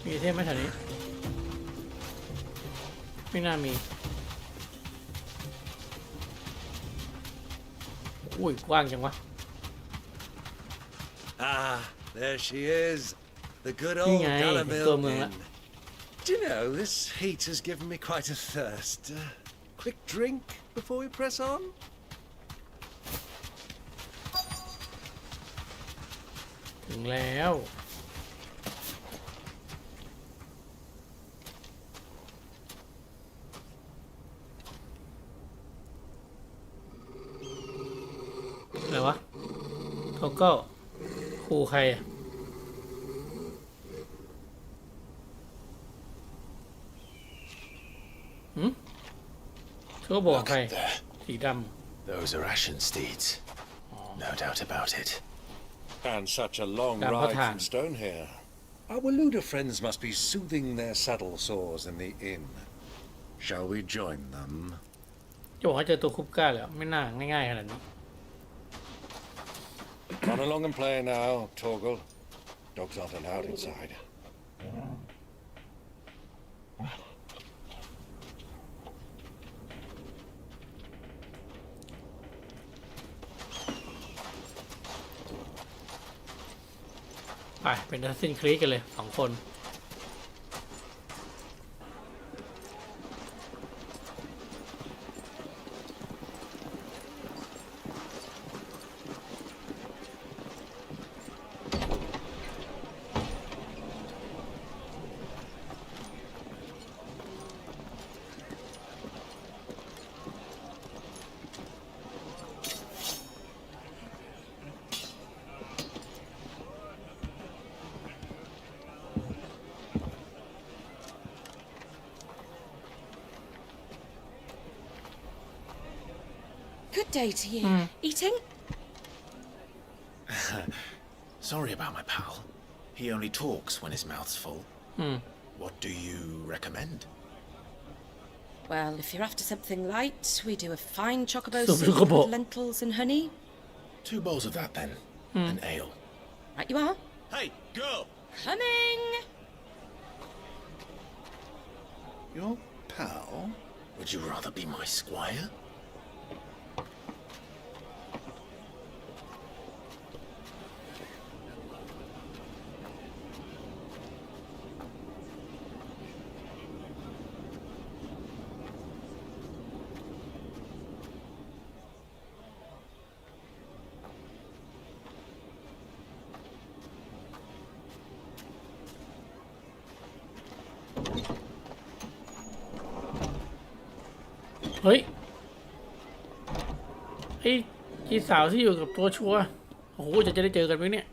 มีไอเทมไหมแถวนี้ไม่น่ามีอุ้ยกว้างจังวะ Ah, there she is. The goodนี่ old ไงตัว Gallamil เมืองละ Inn. Do you know, this heat has given me quite a thirst. Quick drink before we press on? ถึงแล้วอะไรวะเขาก็ขู่ใครอะหืมเขาบอกใคร สีด Those are ashen steeds. No doubt about it. And such a long Down ride Patan. from Stonehere. Our Luda friends must be soothing their saddle sores in the inn. Shall we join them? ำจะบอกให้เจอตัวคุปก้าแล้วไม่น่าง่ายๆขนาดนี้ Run along and play now, Torgal. Dogs aren't allowed inside. ไปเป็นทัสซินคลีกันเลย2 คนGood day to you. Eating? Sorry about my pal. He only talks when his mouth's full. What do you recommend? Well, if you're after something light, we do a fine chocobo Some soup chocobo. with lentils and honey. 2 bowls of that then. An ale. Right you are. Hey, girl! Coming! Your pal? Would you rather be my squire?เฮ้ยไอ้จีสาวที่อยู่กับตัวชัวโอ้โหจะได้เจอกันไหมเนี่ย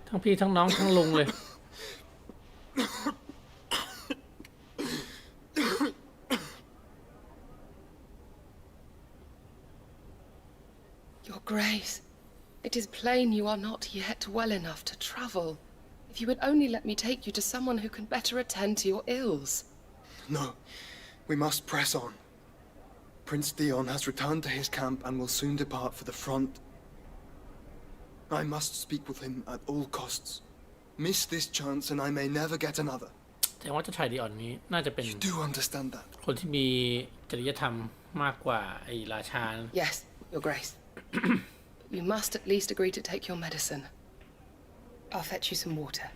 ทั้งพี่ทั้งน้องทั้งลุงเลย Your Grace, it is plain you are not yet well enough to travel. If you would only let me take you to someone who can better attend to your ills. No, we must press on. Prince Dion has returned to his camp and will soon depart for the front. I must speak with him at all costs. Miss this chance and I may never get another. แต่ว่าเจ้าชายดิออนนี้น่าจะเป็น You do understand that? คนที่มีจริยธรรมมากกว่าไอ้ราชา Yes, Your Grace. But you must at least agree to take your medicine. I'll fetch you some water.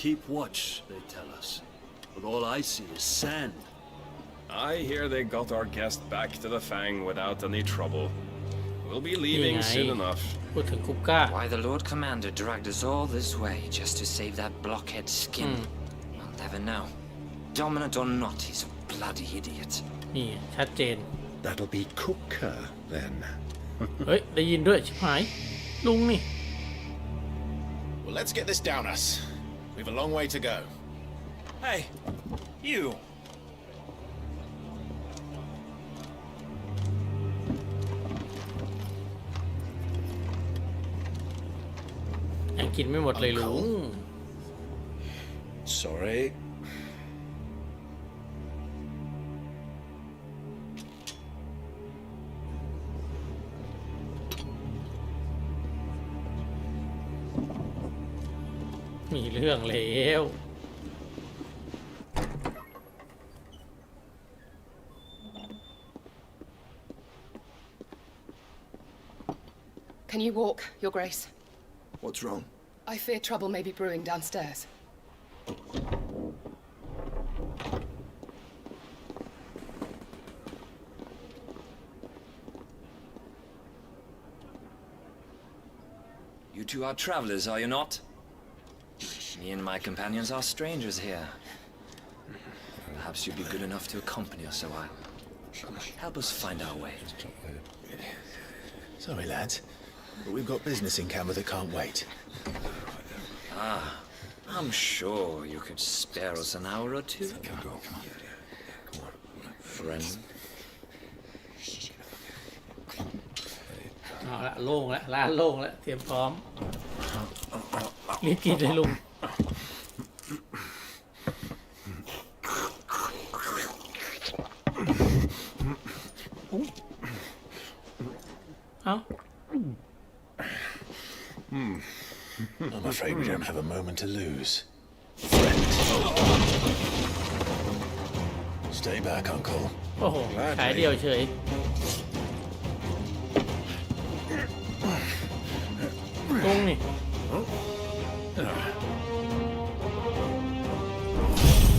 Keep watch, they tell us. But all I see is sand. I hear they got our guest back to the Fang without any trouble. We'll be leaving soon enough. พูดถึงคุกก้า Why the Lord Commander dragged us all this way just to save that blockhead skin? I'll never know. Dominant or not, he's a bloody idiot. นี่ชัดเจน That'll be Cooker, then. เฮ้ยได้ยินด้วยชิบหายลุงนี่ Well, let's get this down us. We've a long way to go. Hey, you. ยังกินไม่หมดเลยลุง Sorry. มีเรื่องแล้ว Can you walk, Your Grace? What's wrong? I fear trouble may be brewing downstairs. You two are travelers, are you not? Me and my companions are strangers here. Perhaps you'd be good enough to accompany us a while. Help us find our way. Sorry, lads, but we've got business in camera that can't wait. Ah, I'm sure you could spare us an hour or two. Friend. เอาละโล่งแล้วร้านโล่งแล้วเตรียมพร้อมรีบกินเลยลุงเอ้า I'm afraid we don't have a moment to lose. Stay back, Uncle. โอ้โหขายเดียวเฉยลุงนี่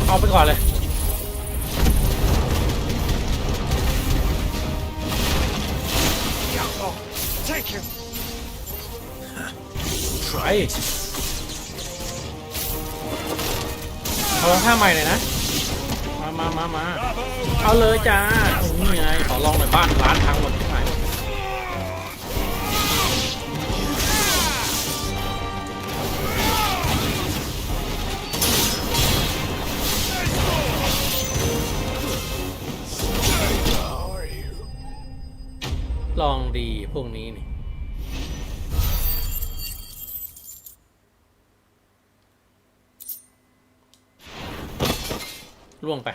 เอาไปก่อนเลย Take him. ไปเอาท่าใหม่หน่อยนะมาเอาเลยจ้านี่ไงขอลองหน่อยบ้านร้านพังหมดที่ไหนลองดีพวกนี้นี่ล่วงไป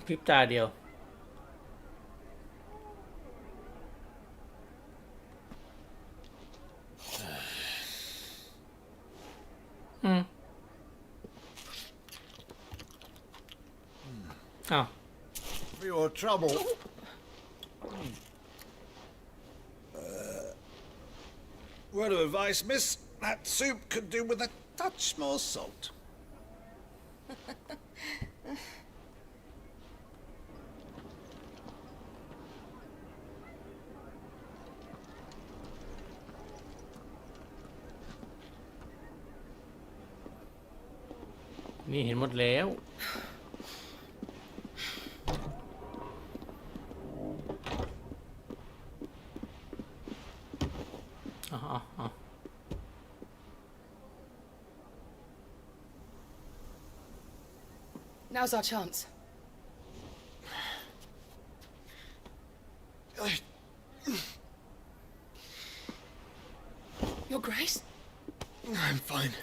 พริบตาเดียวอ้าว For your trouble. Word of advice, miss. That soup could do with a touch more salt. นี่เห็นหมดแล้วNow's our chance. Your Grace? I'm fine.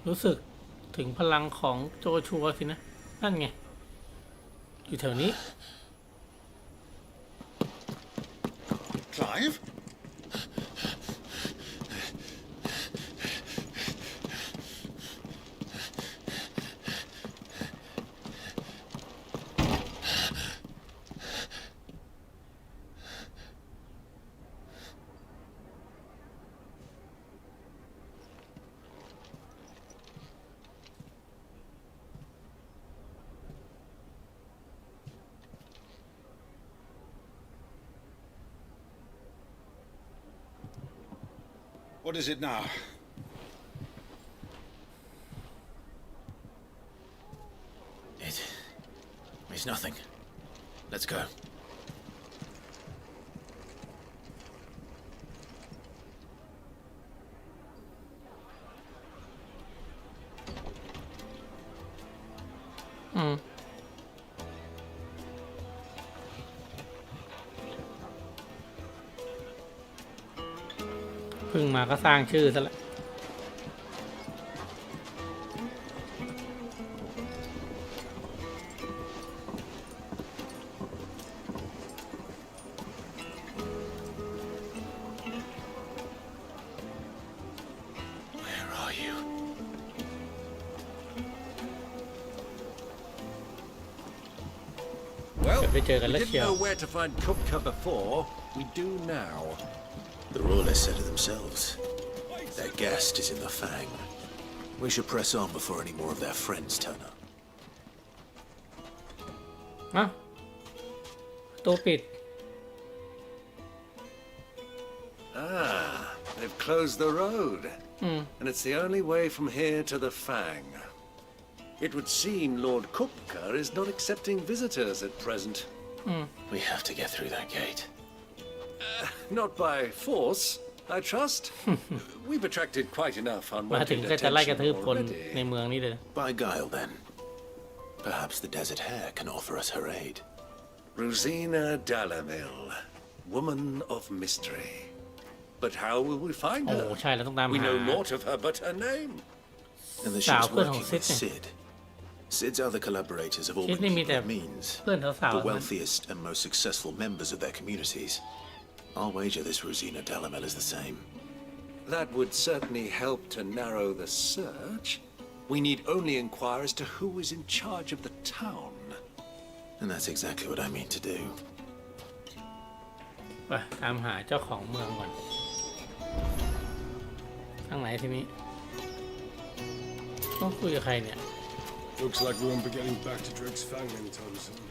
รู้สึกถึงพลังของโจชัวสินะนั่นไงอยู่แถวนี้ Clive? What is it now? It's nothing. Let's go. เพิ่งมาก็สร้างชื่อซะแล้วเกิดไปเจอกันแล้ว We เชี didn't ยว know where to find Kupka before. We do now. The rulers said it themselves. Their guest is in the Fang. We should press on before any more of their friends turn up. อ่ะตัวปิด Ah, they've closed the road. And it's the only way from here to the Fang. It would seem Lord Kupka is not accepting visitors at present. We have to get through that gate. Not by force, I trust. We've attracted quite enough มาถึง unwanted ก็จะไล่กระทืบ attention คน already. ในเมืองนี้เลย By guile, then. Perhaps the Desert Hare can offer us her aid. Rosina Dalamil, woman of mystery. But how will we find โอ้ her? ใช่แล้วต้องตาม We หา know naught of her but her name. And that สาว she's เพื่อนของ working ซิด with เนี่ย Sid. Sid's other collaborators have all ซิด been นี่มี people แต่ of means. เพื่อนสาว The ๆนะ wealthiest and most successful members of their communities. I'll wager this Rosina Dalamel is the same. That would certainly help to narrow the search. We need only inquire as to who is in charge of the town. And that's exactly what I mean to do. ไปตามหาเจ้าของเมืองก่อนทางไหนทีนี้ต้องคุยกับใครเนี่ย Looks like we won't be getting back to Drake's Fang anytime soon.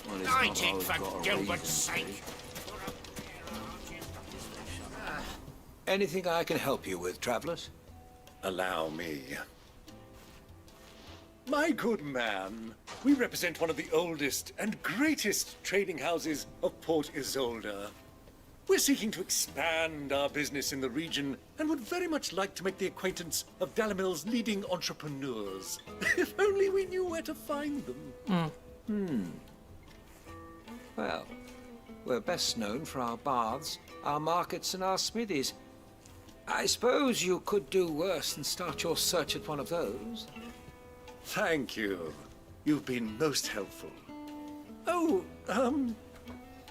Well, it's not always got a reason to. Anything I can help you with, travelers? Allow me. My good man, we represent one of the oldest and greatest trading houses of Port Isolde. We're seeking to expand our business in the region and would very much like to make the acquaintance of Dalamil's leading entrepreneurs. If only we knew where to find them. Well, we're best known for our baths, our markets, and our smithies. I suppose you could do worse than start your search at one of those. Thank you. You've been most helpful. Oh,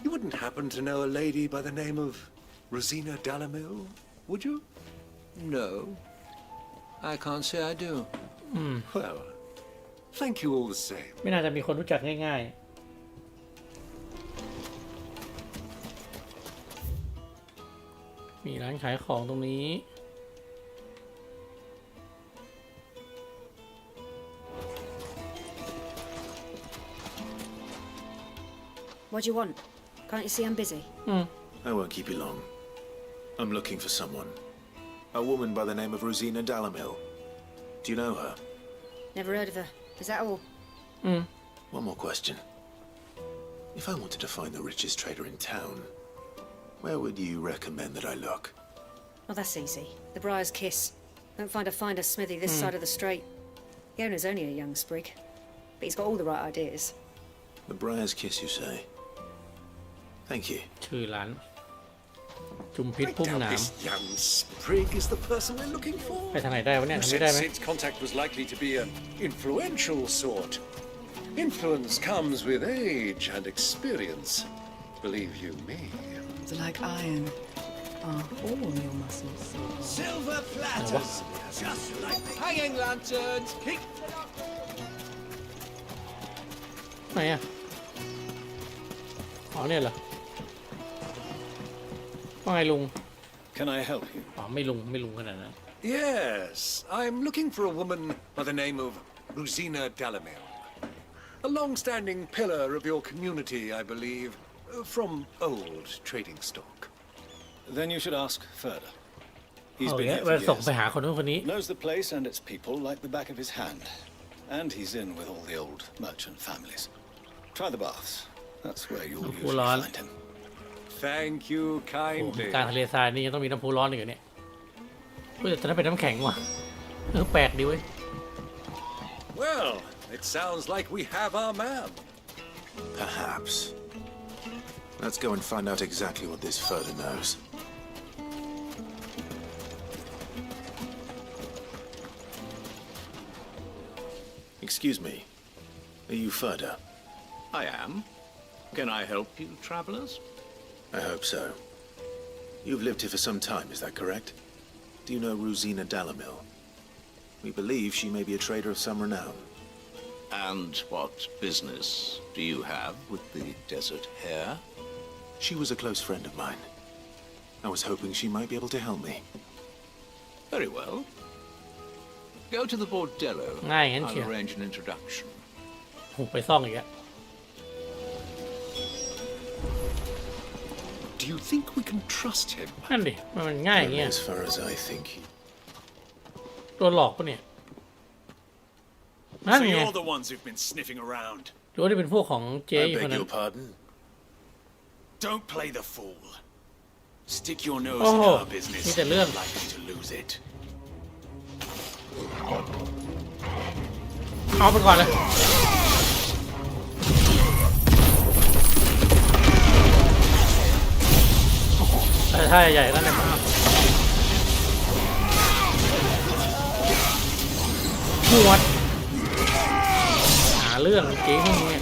you wouldn't happen to know a lady by the name of Rosina Dalamil, would you? No, I can't say I do. Well, thank you all the same. ไม่น่าจะมีคนรู้จักง่ายๆ มีร้านขายของตรงนี้ What do you want? Can't you see I'm busy? I won't keep you long. I'm looking for someone. A woman by the name of Rosina Dalamil. Do you know her? Never heard of her. Is that all? One more question. If I wanted to find the richest trader in town, where would you recommend that I look? Oh, that's easy. The Briar's Kiss. Don't find a finer smithy this side of the strait. The owner's only a young sprig, but he's got all the right ideas. The Briar's Kiss, you say? Thank you. ชื่อร้าน จุมพิษพุ่มหนาม This young sprig is the person we're looking for. ไปทางไหนได้วะเนี่ยทำไม่ได้ไหม Sid's contact was likely to be an influential sort. Influence comes with age and experience. Believe you me. Like iron are all your muscles. Silver platters, just like hanging lanterns. Keep ไหนอ่ะอ๋อเนี่ยเหรอว่าไงลุง Can I help you? อ๋อไม่ลุงขนาดนั้น Yes, I'm looking for a woman by the name of Rosina Delamere. A long-standing pillar of your community, I believe, from old trading stock. Then you should ask further. He's เอา been เนี่ย here ไป for ส่ง years. ไปหาคนนู้นคนนี้ Knows the place and its people like the back of his hand. And he's in with all the old merchant families. Try the baths. That's where you'll usually find him. Thank you โอ้ kindly. การทะเลทรายนี่ยังต้องมีน้ำพุร้อนอีกเหรอเนี่ยเฮ้ยแต่ถ้าเป็นน้ำแข็งว่ะแปลกดีเว้ย Well, it sounds like we have our man. Perhaps. Let's go and find out exactly what this further knows. Excuse me. Are you Furder? I am. Can I help you, travelers? I hope so. You've lived here for some time, is that correct? Do you know Rosina Delamere? We believe she may be a trader of some renown. And what business do you have with the desert hare? She was a close friend of mine. I was hoping she might be able to help me. Very well. Go to the bordello. I'll arrange an introduction. โหไปซ่องอีกแล้ว Do you think we can trust him? นั่นดิมันง่ายอย่างเงี้ย As far as I think. โดนหลอกปะเนี่ยนั่น So ไง you're the ones who've been sniffing around. หรือว่าจะเป็นพวกของเจ๊อยู่คน I นั้ beg น your pardon? Don't play the fool. Stick your nose Oh, in our business. มีแต่เรื่อง Likely to lose it. เอาไปก่อนเลยแต่ถ้าใหญ่ๆก็เลยมากหวดหาเรื่องจริงเนี่ย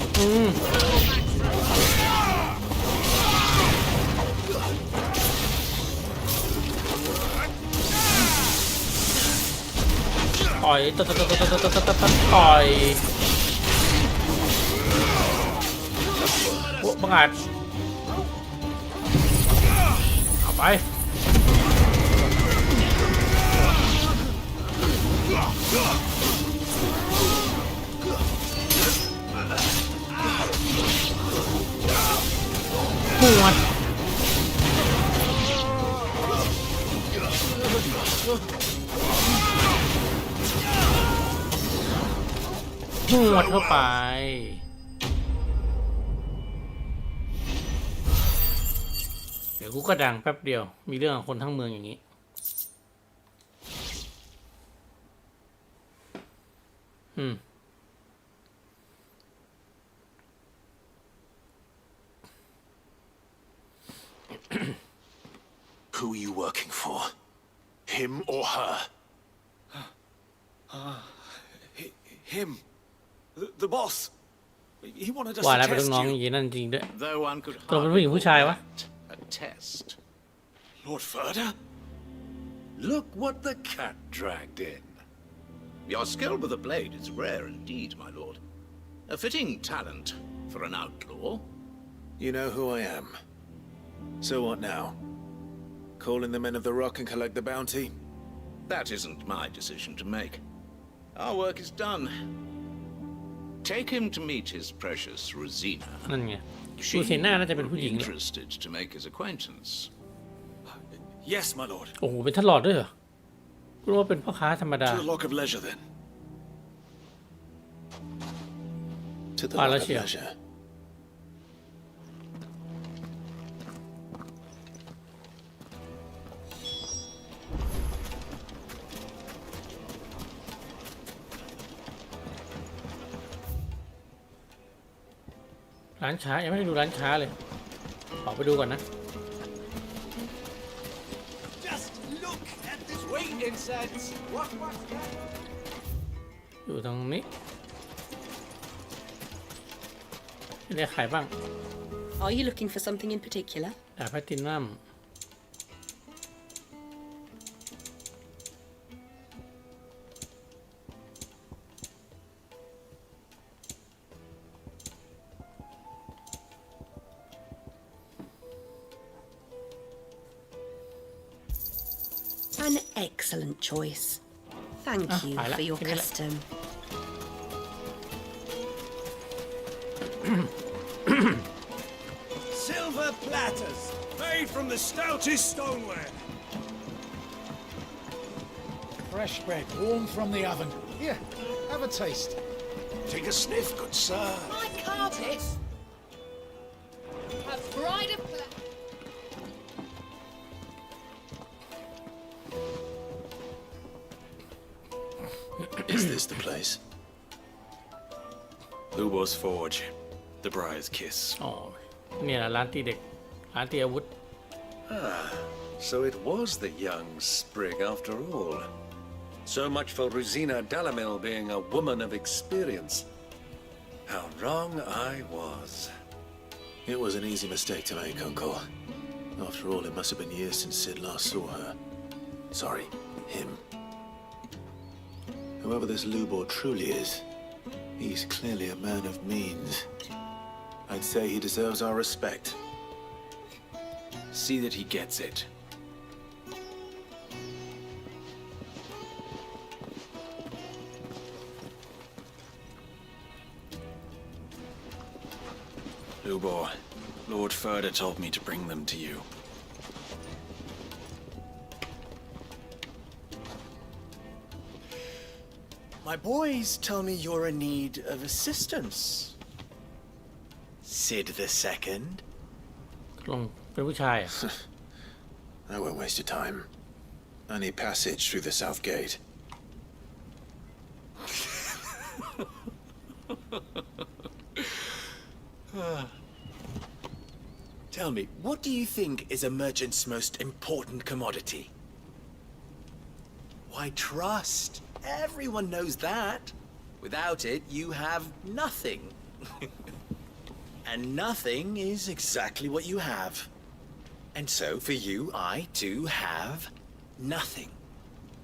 ต่อยต่อยโอ้บังอาจเอาไปหวดหวดเข้าไปเดี๋ยวกูก็ดังแป๊บเดียวมีเรื่องของคนทั้งเมืองอย่างนี้Who are you working for? Him or her? Him. The boss. He wanted us ว่า to แล้วเป็นลูก test น้องอ you. ย่างนี้นั่นจริงด้วย Though one could ตัวเป็นผู้หญิงผู้ชายวะ a test. Lord Furder? Look what the cat dragged in. Your skill with the blade is rare indeed, my lord. A fitting talent for an outlaw. You know who I am. So what now? Call in the men of the rock and collect the bounty? That isn't my decision to make. Our work is done. Take him to meet his precious Rosina. นั่นไงดูสีหน้าน่าจะเป็นผู้หญิงเลย Interested to make his acquaintance. Yes, my lord. โอ้โหเป็นท่านหลอดด้วยเหรอรู้ว่าเป็นพ่อค้าธรรมดา To the Lock of Leisure, then. To the ว่า Lock แล้ว of เชียว Leisure. ร้านค้ายังไม่ได้ดูร้านค้าเลยขอไปดูก่อนนะ incense. What? อยู่ตรงนี้มีอะไรขายบ้าง Are you looking for something in particular? ดาบแพลตินัมAn excellent choice. Thank you for your custom. Silver platters, made from the stoutest stoneware. Fresh bread, warm from the oven. Here, have a taste. Take a sniff, good sir. My carpet. A bride of Is this the place? Lubo's Forge. The Briar's Kiss. อ๋อเนี่ยร้านตีเด็กร้านตีอาวุธ Ah, so it was the young sprig after all. So much for Rosina Dalamil being a woman of experience. How wrong I was. It was an easy mistake to make, Uncle. After all, it must have been years since Sid last saw her. Sorry, him. Whoever this Lubor truly is, he's clearly a man of means. I'd say he deserves our respect. See that he gets it. Lubor, Lord Furder told me to bring them to you. My boys tell me you're in need of assistance. Sid the Second? ลงเป็นผู้ชาย I won't waste your time. I need passage through the south gate. Tell me, what do you think is a merchant's most important commodity? Why, trust. Everyone knows that. Without it, you have nothing. And nothing is exactly what you have. And so, for you, I, too, have nothing.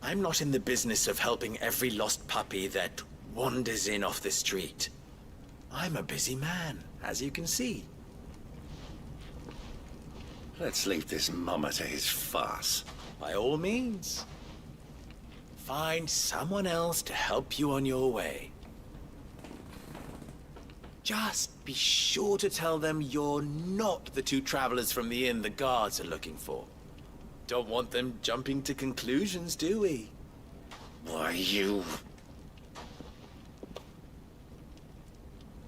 I'm not in the business of helping every lost puppy that wanders in off the street. I'm a busy man, as you can see. Let's leave this mummer to his farce. By all means. Find someone else to help you on your way. Just be sure to tell them you're not the two travelers from the inn the guards are looking for. Don't want them jumping to conclusions, do we? Why, you...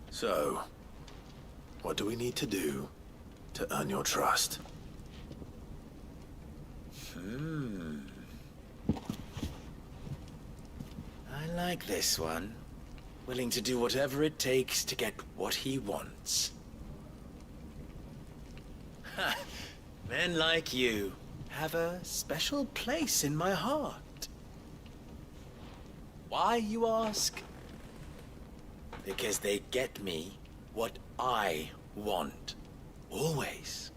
So, what do we need to do to earn your trust? I like this one. Willing to do whatever it takes to get what he wants. Ha! Men like you have a special place in my heart. Why, you ask? Because they get me what I want. Always.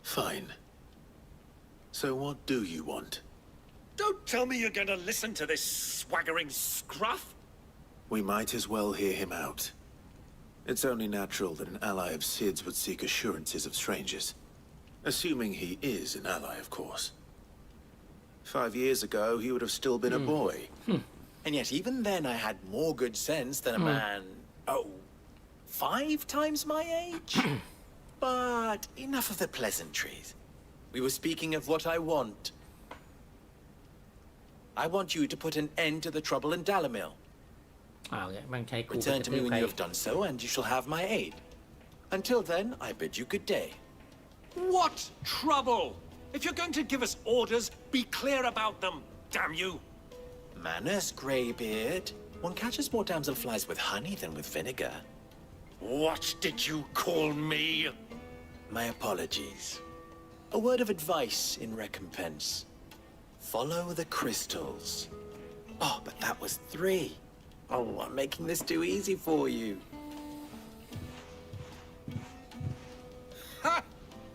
Fine. So what do you want? Don't tell me you're going to listen to this swaggering scruff. We might as well hear him out. It's only natural that an ally of Sid's would seek assurances of strangers. Assuming he is an ally, of course. 5 years ago, he would have still been a boy. And yet even then I had more good sense than a man... 5 times my age? But enough of the pleasantries. We were speaking of what I want. I want you to put an end to the trouble in Dalamil. Return to me when you have done so, and you shall have my aid. Until then, I bid you good day. What trouble? If you're going to give us orders, be clear about them, damn you. Manners, Greybeard. One catches more damselflies with honey than with vinegar. What did you call me? My apologies. A word of advice in recompense. Follow the crystals. Oh, but that was 3. Oh, I'm making this too easy for you. Ha!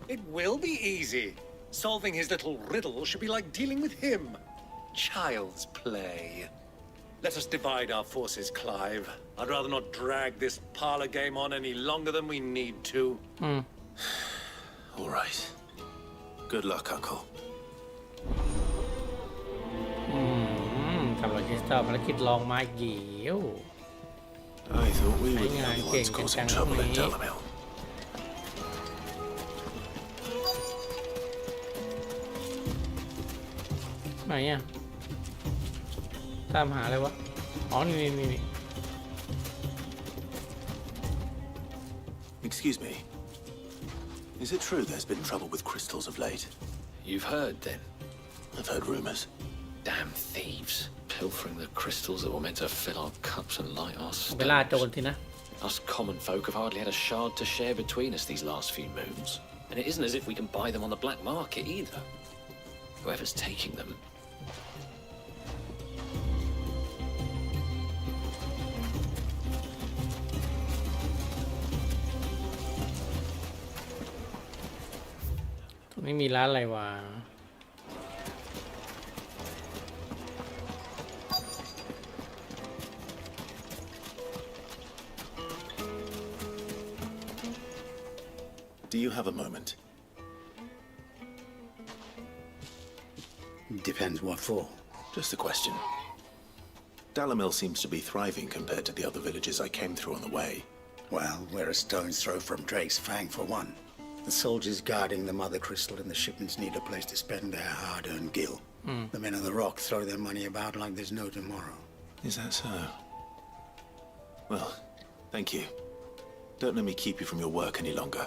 It will be easy. Solving his little riddle should be like dealing with him. Child's play. Let us divide our forces, Clive. I'd rather not drag this parlor game on any longer than we need to. All right. Good luck, Uncle. ทำลายคริสตัลภารกิจลองไม้เกี่ยว I thought we ใช้ were the งาน only เก่ง ones จัง causing ๆตรง trouble in นี้ Delamere. ไหนอ่ะตามหาอะไรวะอ๋อนี่ Excuse me. Is it true there's been trouble with crystals of late? You've heard, then? I've heard rumors. Damn thieves. Pilfering the crystals that were meant to fill our cups and light our เวลาโจร stoves. ทีนะ Us common folk have hardly had a shard to share between us these last few moons. And it isn't as if we can buy them on the black market either. Whoever's taking them.ไม่มีร้านอะไรวะ Do you have a moment? Depends what for. Just a question. Dalamil seems to be thriving compared to the other villages I came through on the way. Well, we're a stone's throw from Drake's Fang for one. The soldiers guarding the Mother Crystal and the shipments need a place to spend their hard-earned gil. The men of the Rock throw their money about like there's no tomorrow. Is that so? Well, thank you. Don't let me keep you from your work any longer.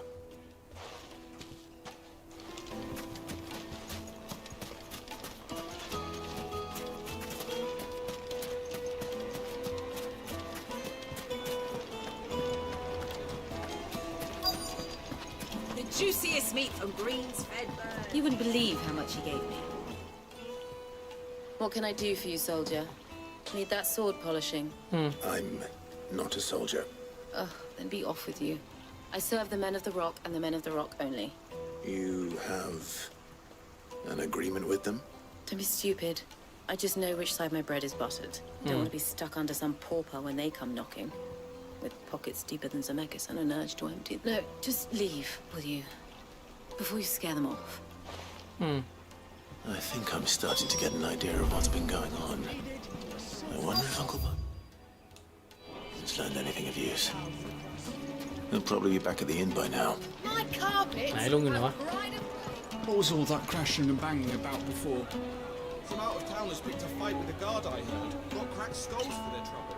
Juiciest meat from Green's fed bird. You wouldn't believe how much he gave me. What can I do for you, soldier? Need that sword polishing? I'm not a soldier. Ugh, then be off with you. I serve the men of the Rock and the men of the Rock only. You have an agreement with them? Don't be stupid. I just know which side my bread is buttered. Don't want to be stuck under some pauper when they come knocking. With pockets deeper than Zemeckis and an urge to empty. No, just leave, will you? Before you scare them off. I think I'm starting to get an idea of what's been going on. I wonder if Uncle Bob has learned anything of use. He'll probably be back at the inn by now. My carpet! ไหนลุงอยู่ไหนวะ What was all that crashing and banging about before? Some out-of-towners picked a fight with the guard, I heard. Got cracked skulls for their trouble.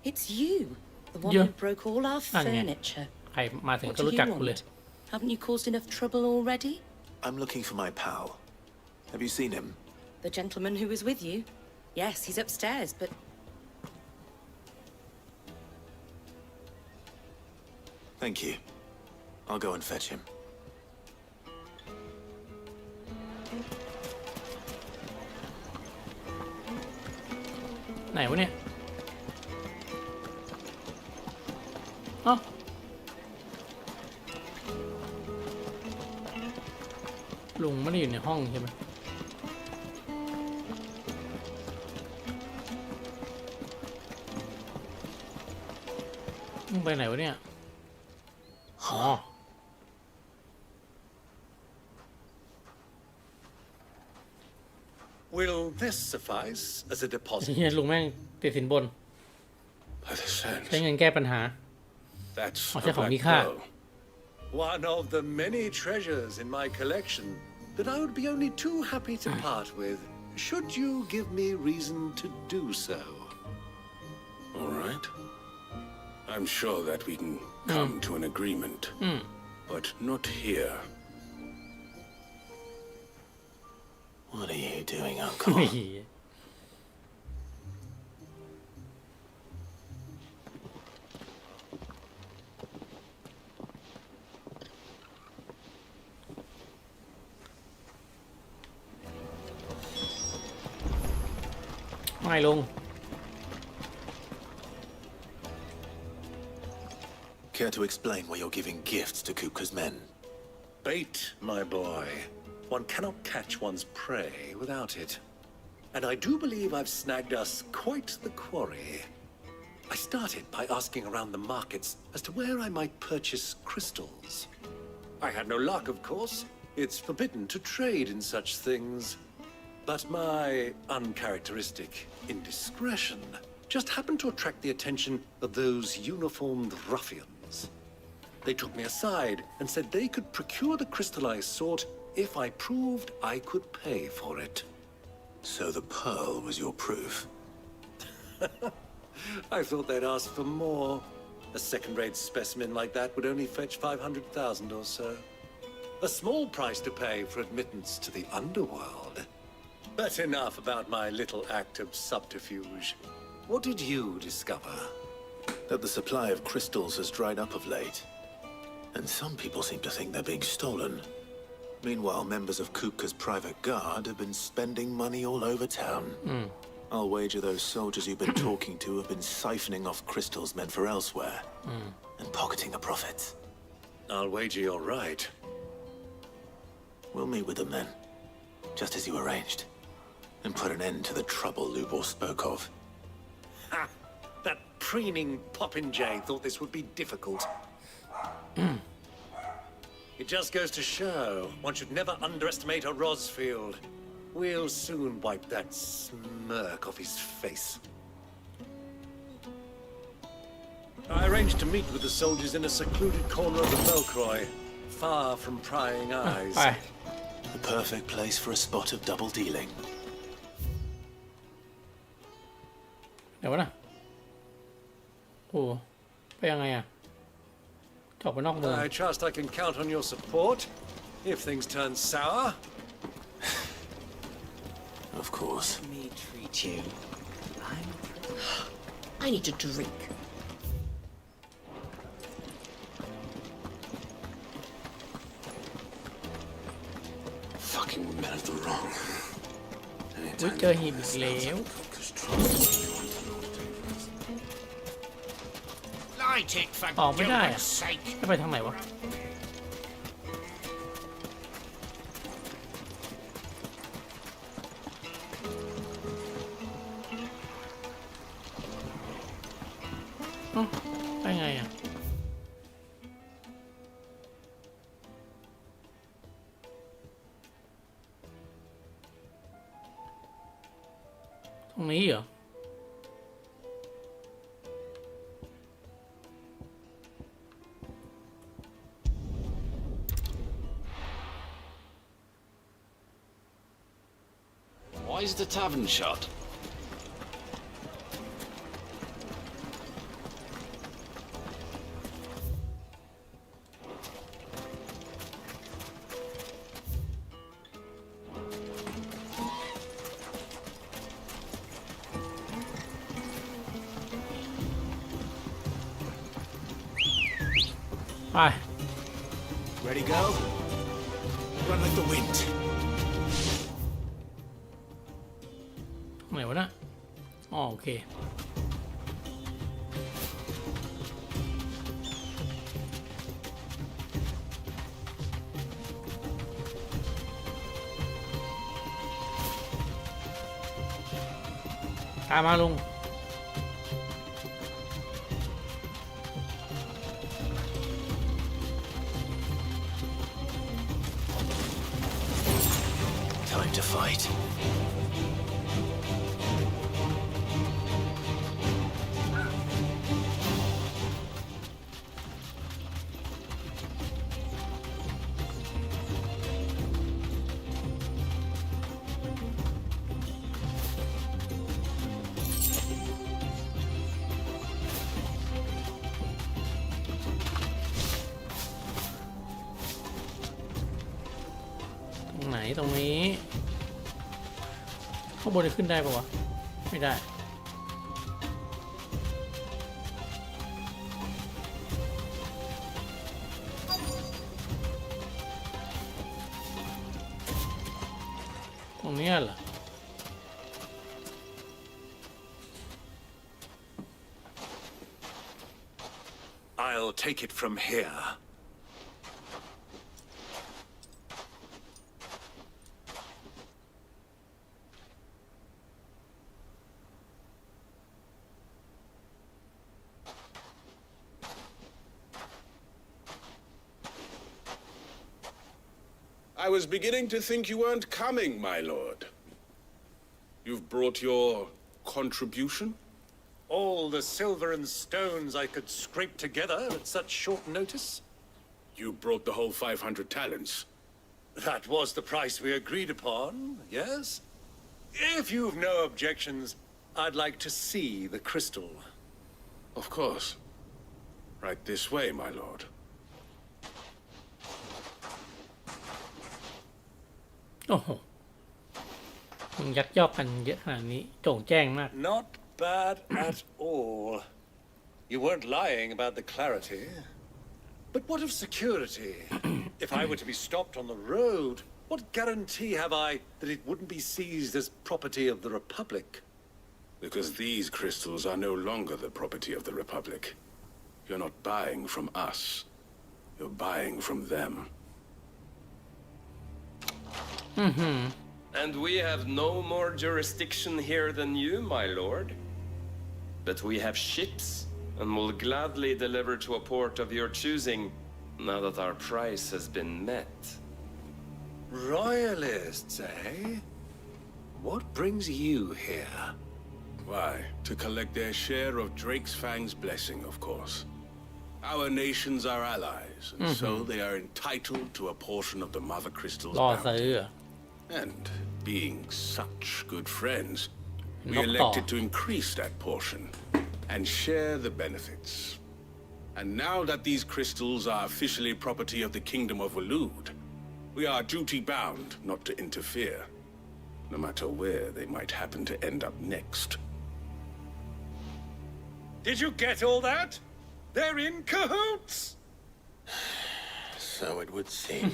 It's you, the one Yeah. who broke all our Ah, yeah. furniture. ใครมาถึง What ก็ do รู้ you จักกูเลย want? Haven't you caused enough trouble already? I'm looking for my pal. Have you seen him? The gentleman who was with you? Yes, he's upstairs, but Thank you. I'll go and fetch him. ไหนวะเนี่ยเอ้าลุงไม่ได้อยู่ในห้องใช่ไหมมึงไปไหนวะเนี่ยอ๋อ Will this suffice as a deposit? เฮียลุงแม่งติดสินบน By the sands. ใช้เงินแก้ปัญหา That's Oh, a c'est black Mika. pearl. One of the many treasures in my collection that I would be only too happy to part with, should you give me reason to do so. All right. I'm sure that we can come to an agreement. But not here. doing, Uncle? ไม่ลุง Care to explain why you're giving gifts to Kupka's men? Bait, my boy. One cannot catch one's prey without it. And I do believe I've snagged us quite the quarry. I started by asking around the markets as to where I might purchase crystals. I had no luck, of course. It's forbidden to trade in such things. But my uncharacteristic indiscretion just happened to attract the attention of those uniformed ruffians. They took me aside and said they could procure the crystal I sought if I proved I could pay for it. So the pearl was your proof? I thought they'd ask for more. A second-rate specimen like that would only fetch 500,000 or so. A small price to pay for admittance to the underworld. But enough about my little act of subterfuge. What did you discover? That the supply of crystals has dried up of late. And some people seem to think they're being stolen. Meanwhile, members of Kupka's private guard have been spending money all over town. I'll wager those soldiers you've been talking to have been siphoning off crystals meant for elsewhere. And pocketing the profits. I'll wager you're right. We'll meet with them then. Just as you arranged. And put an end to the trouble Lubor spoke of. Ha! That preening popinjay thought this would be difficult. It just goes to show one should never underestimate a Rosfield. We'll soon wipe that smirk off his face. I arranged to meet with the soldiers in a secluded corner of the Belcroy, far from prying eyes. The perfect place for a spot of double dealing. เดี๋ยวนะโอ้ไปยังไงอะจบไปนอกเมือง I trust I can count on your support if things turn sour. Of course. Let me treat you. I need to drink. Fucking men of the wrong. อุ๊ยเจอหีบอีกแล้ว Light it for ออกไม่ได้อะ goodness sake. จะไปทางไหนวะไปไงอ่ะตรงนี้เหรอ Why is the tavern shut? Bye. Ready, go? Run like the wind. ไหนวะนะอ๋อโอเคตามมาลุง Time to fight. ข้างบนจะขึ้นได้ปะวะไม่ได้ตรงนี้เหรอ I'll take it from here. I was beginning to think you weren't coming, my lord. You've brought your contribution? All the silver and stones I could scrape together at such short notice? You brought the whole 500 talents. That was the price we agreed upon, yes? If you've no objections, I'd like to see the crystal. Of course. Right this way, my lord. โอ้โหมึงยักยอกกันเยอะขนาดนี้โจ่งแจ้งมาก Not bad at all. You weren't lying about the clarity. But what of security? If I were to be stopped on the road, what guarantee have I that it wouldn't be seized as property of the Republic? Because these crystals are no longer the property of the Republic. You're not buying from us. You're buying from them. And we have no more jurisdiction here than you, my lord. But we have ships, and will gladly deliver to a port of your choosing, now that our price has been met. Royalists, eh? What brings you here? Why, to collect their share of Drake's Fang's blessing, of course. Our nations are allies, and so they are entitled to a portion of the Mother Crystal's bounty. And being such good friends, we elected to increase that portion and share the benefits. And now that these crystals are officially property of the Kingdom of Waloed, we are duty-bound not to interfere, no matter where they might happen to end up next. Did you get all that? They're in cahoots! So it would seem.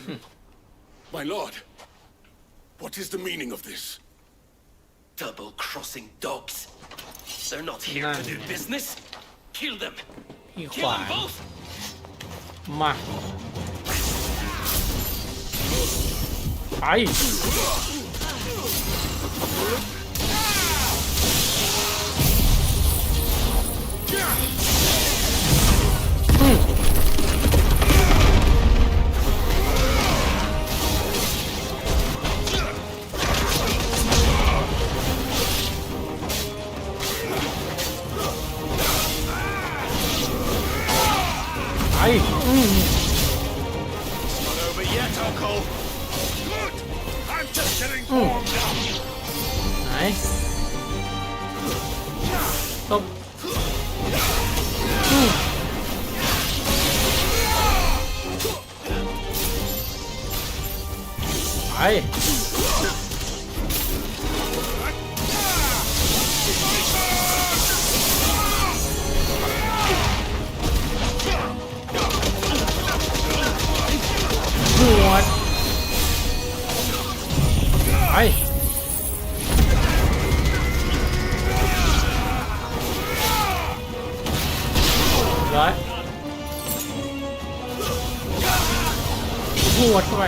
My lord, what is the meaning of this? Double-crossing dogs. They're not here to do business. Kill them. ที่ข Kill วา them both. มาไปไป Not over yet, Uncle. Good. I'm just getting warmed up. ไหนตบไปหัวดไปร้อยหัวดเข้าไป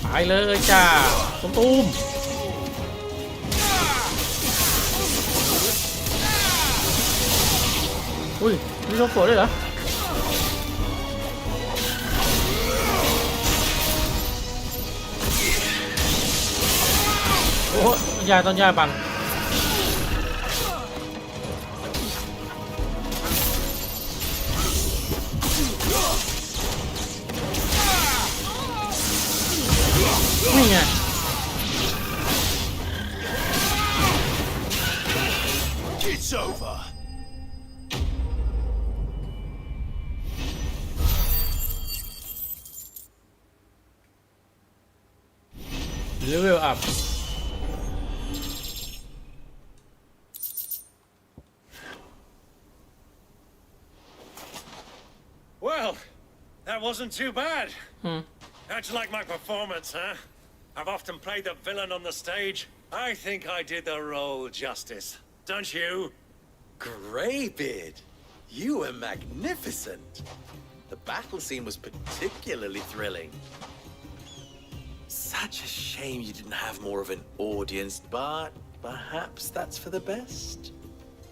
ไปเลยจ้าตูมอุ้ยมีลูกโป่งด้วยเหรอโอ้โหต้นยาบังนี่ไงIt's over. level up Well, that wasn't too bad. How'd you like my performance, huh? I've often played the villain on the stage. I think I did the role justice. Don't you? Greybeard, you were magnificent. The battle scene was particularly thrilling. Such a shame you didn't have more of an audience, but perhaps that's for the best.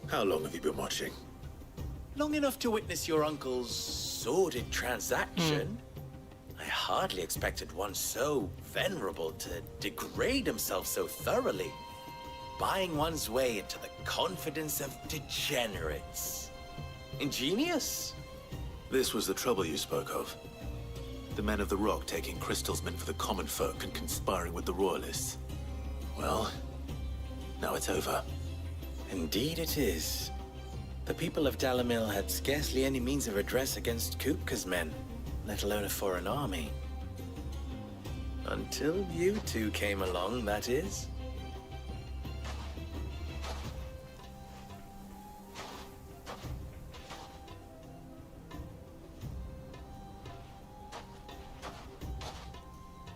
How long have you been watching? Long enough to witness your uncle's sordid transaction. I hardly expected one so venerable to degrade himself so thoroughly, buying one's way into the confidence of degenerates. Ingenious. This was the trouble you spoke of. The men of the Rock taking crystals meant for the common folk and conspiring with the Royalists. Well, now it's over. Indeed it is. The people of Dalamil had scarcely any means of redress against Kupka's men, let alone a foreign army. Until you two came along, that is.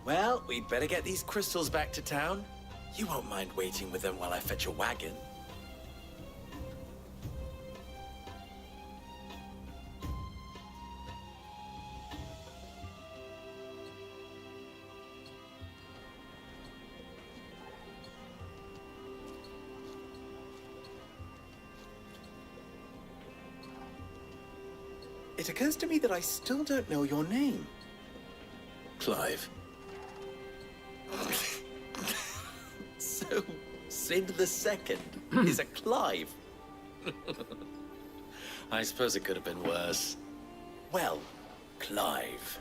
Well, we'd better get these crystals back to town. You won't mind waiting with them while I fetch a wagon. It occurs to me that I still don't know your name. Clive. So, Sid the Second is a Clive. I suppose it could have been worse. Well, Clive,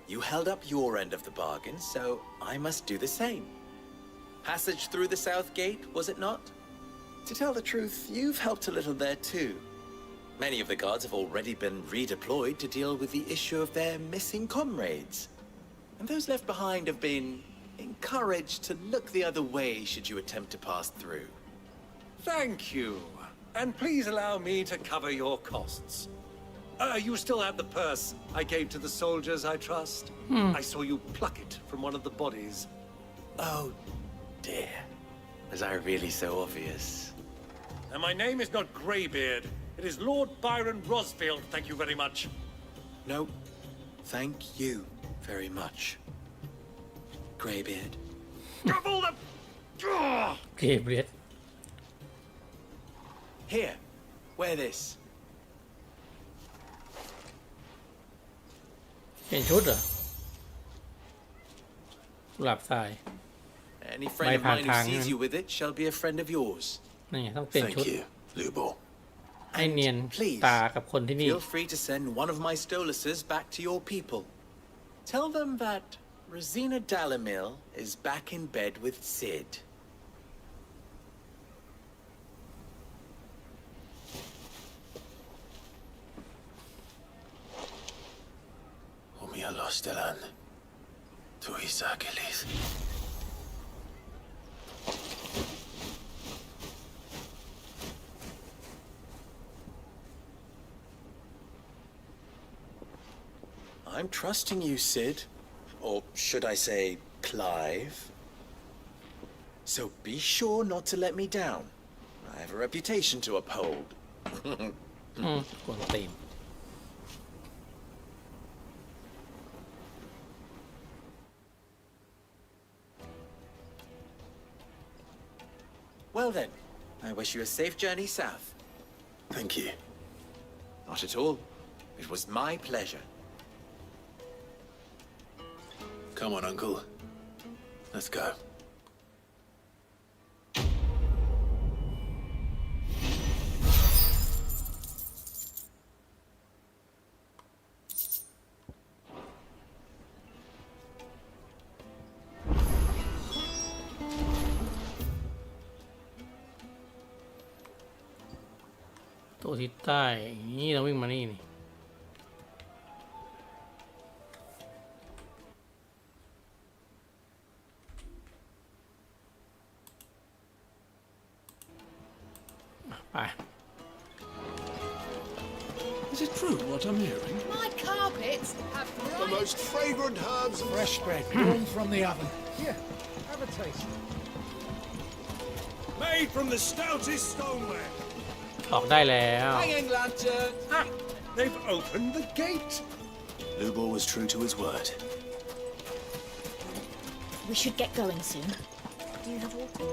you held up your end of the bargain, so I must do the same. Passage through the South Gate, was it not? To tell the truth, you've helped a little there too. Many of the guards have already been redeployed to deal with the issue of their missing comrades. And those left behind have been encouraged to look the other way should you attempt to pass through. Thank you. And please allow me to cover your costs. You still have the purse I gave to the soldiers, I trust? I saw you pluck it from one of the bodies. Oh, dear. Was I really so obvious? And my name is not Greybeard. It is Lord Byron Rosfield, thank you very much. No, thank you very much. Greybeard. Double the... Greybeard. Here, wear this. เปลี่ยนชุดเหรอกุหลาบทราย Any friend of mine who sees you with it shall be a friend of yours. นี่ต้องเปลี่ยนชุด Thank you, Lubo. ให้เนียนตากับคนที่นี่ Feel free to send one of my Stoluses back to your people. Tell them that Rosina Dalamil is back in bed with Sid. Omia Lostelan. Tuisa Gelis. I'm trusting you, Sid. Or should I say, Clive? So be sure not to let me down. I have a reputation to uphold. Well then, I wish you a safe journey south. Thank you. Not at all. It was my pleasure. Come on, Uncle. Let's go. Tổทิศใต้นี่เราวิ่งมานี่นี่ ไป Is it true what I'm hearing? My carpets have The most fragrant herbs and Fresh bread, warm from the oven. Here, have a taste. Made from the stoutest stoneware. ออกได้แล้ว Hanging lantern. Ah, they've opened the gate. Lubor was true to his word. We should get going soon. Do you have water?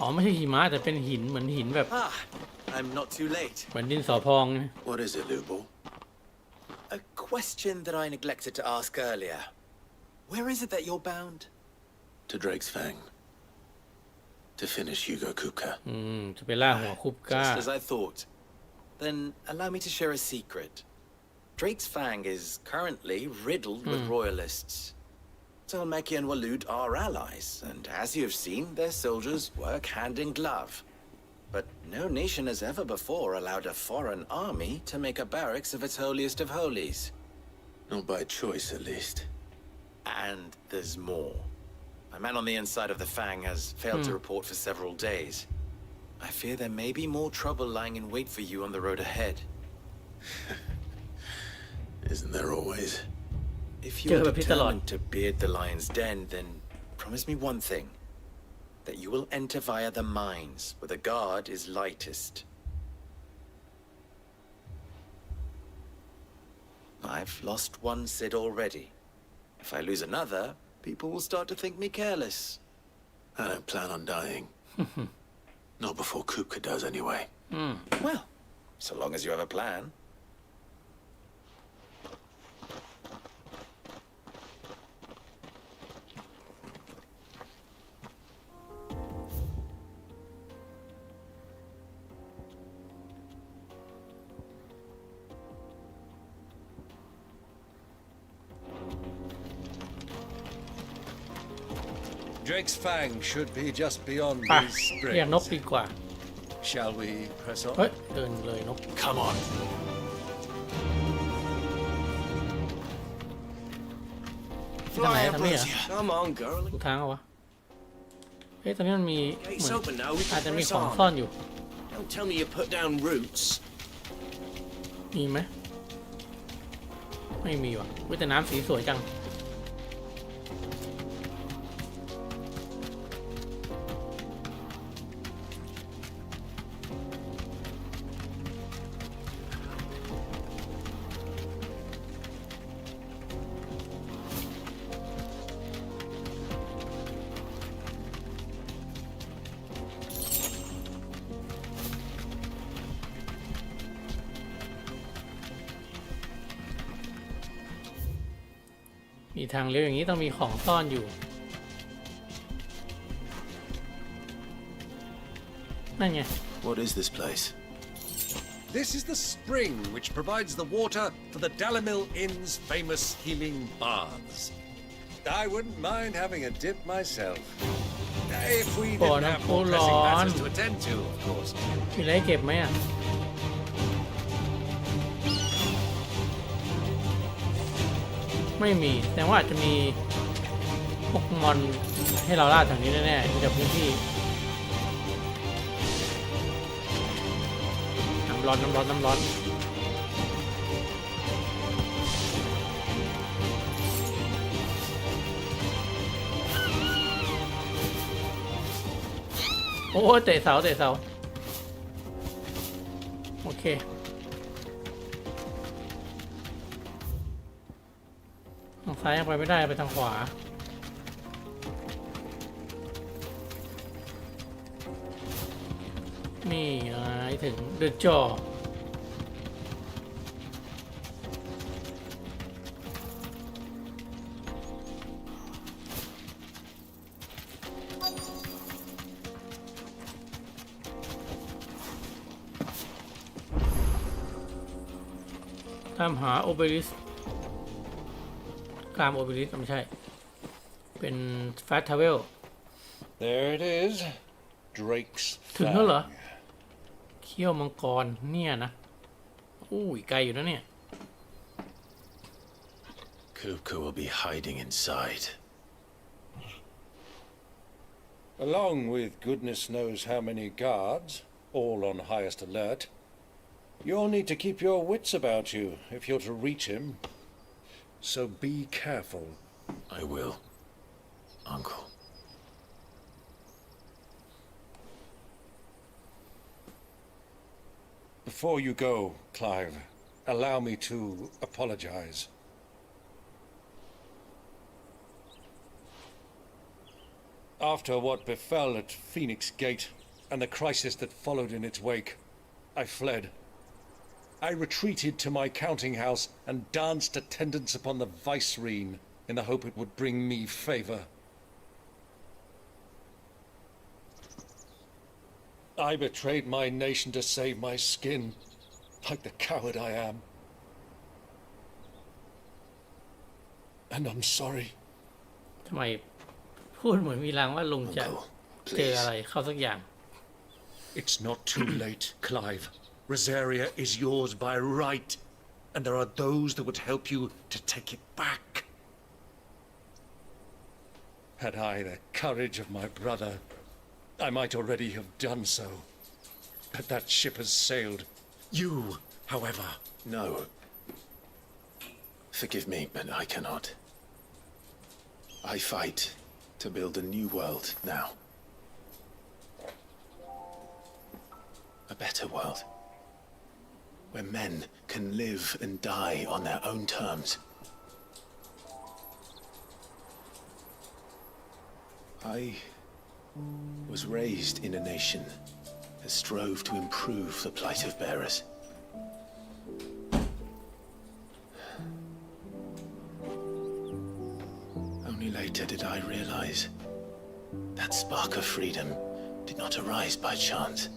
อ๋อไม่ใช่หิมะแต่เป็นหินเหมือนหินแบบ Ah, I'm not too late. เหมือนดินสอพองไง What is it, Lubor? A question that I neglected to ask earlier. Where is it that you're bound? To Drake's Fang. To finish Hugo Kupka. จะไปล่าหัวคุปก้า Just as I thought. Then allow me to share a secret. Drake's Fang is currently riddled with royalists. Talmeki and Walud are allies, and as you have seen, their soldiers work hand in glove. But no nation has ever before allowed a foreign army to make a barracks of its holiest of holies. Not by choice, at least. And there's more. A man on the inside of the Fang has failed to report for several days. I fear there may be more trouble lying in wait for you on the road ahead. Isn't there always? If you're determined to beard the lion's den, then promise me one thing. That you will enter via the mines, where the guard is lightest. I've lost one Cid already. If I lose another, people will start to think me careless. I don't plan on dying. Not before Kupka does, anyway. Well, so long as you have a plan. Drake's Fang should be just beyond ไป these เรียกนก springs. ดีกว่า Shall we press on? เฮ้ยเดินเลยนก Come on. ที่ทางไหนทางนี้เหรอ Come on, girl. ถูกทางเหรอวะเฮ้ยตอนนี้มันมีเห Gate's มือน open now. We อาจ can จะมี press ของ on. ซ่อนอยู่ Don't tell me you put down roots. มีไหมไม่มีว่ะวิแต่น้ำสีสวยจัง มีทางเลี้ยวอย่างนี้ต้องมีของซ่อนอยู่นั่นไง What is this place? This is the spring which provides the water for the Dalimil Inn's famous healing baths. I wouldn't mind having a dip myself. If we didn't have more pressing matters to attend to, of course. มีอะไรให้เก็บไหมอ่ะไม่มีแต่ว่าอาจจะมีพวกมอนให้เราล่าแถวนี้แน่ๆที่จากพื้นที่น้ำร้อนน้ำร้อนน้ำร้อนโอ้เตะเสาเตะเสาโอเคทางซ้ายยังไปไม่ได้ไปทางขวานี่ไงถึงเดอะจอตามหาโอเบลิสกรามโอเบลิสไม่ใช่เป็นฟาสทาวเวล There it is. Drake's ถึงแล้วเหรอ Fang. เขี้ยวมังกรเนี่ยนะอู้ยไกลอยู่นะเนี่ย Kupka will be hiding inside. Along with goodness knows how many guards, all on highest alert. You'll need to keep your wits about you if you're to reach him. So be careful. I will, Uncle. Before you go, Clive, allow me to apologize. After what befell at Phoenix Gate and the crisis that followed in its wake, I fled. I retreated to my counting house and danced attendance upon the vicereine in the hope it would bring me favor. I betrayed my nation to save my skin, like the coward I am. And I'm sorry. ทำไมพูดเหมือนมีลางว่าลุงจะเจออะไรเข้าสักอย่าง It's not too late, Clive. Rosaria is yours by right, and there are those that would help you to take it back. Had I the courage of my brother, I might already have done so. But that ship has sailed. You, however... No. Forgive me, but I cannot. I fight to build a new world now. A better world. Where men can live and die on their own terms. I was raised in a nation that strove to improve the plight of bearers. Only later did I realize that spark of freedom did not arise by chance,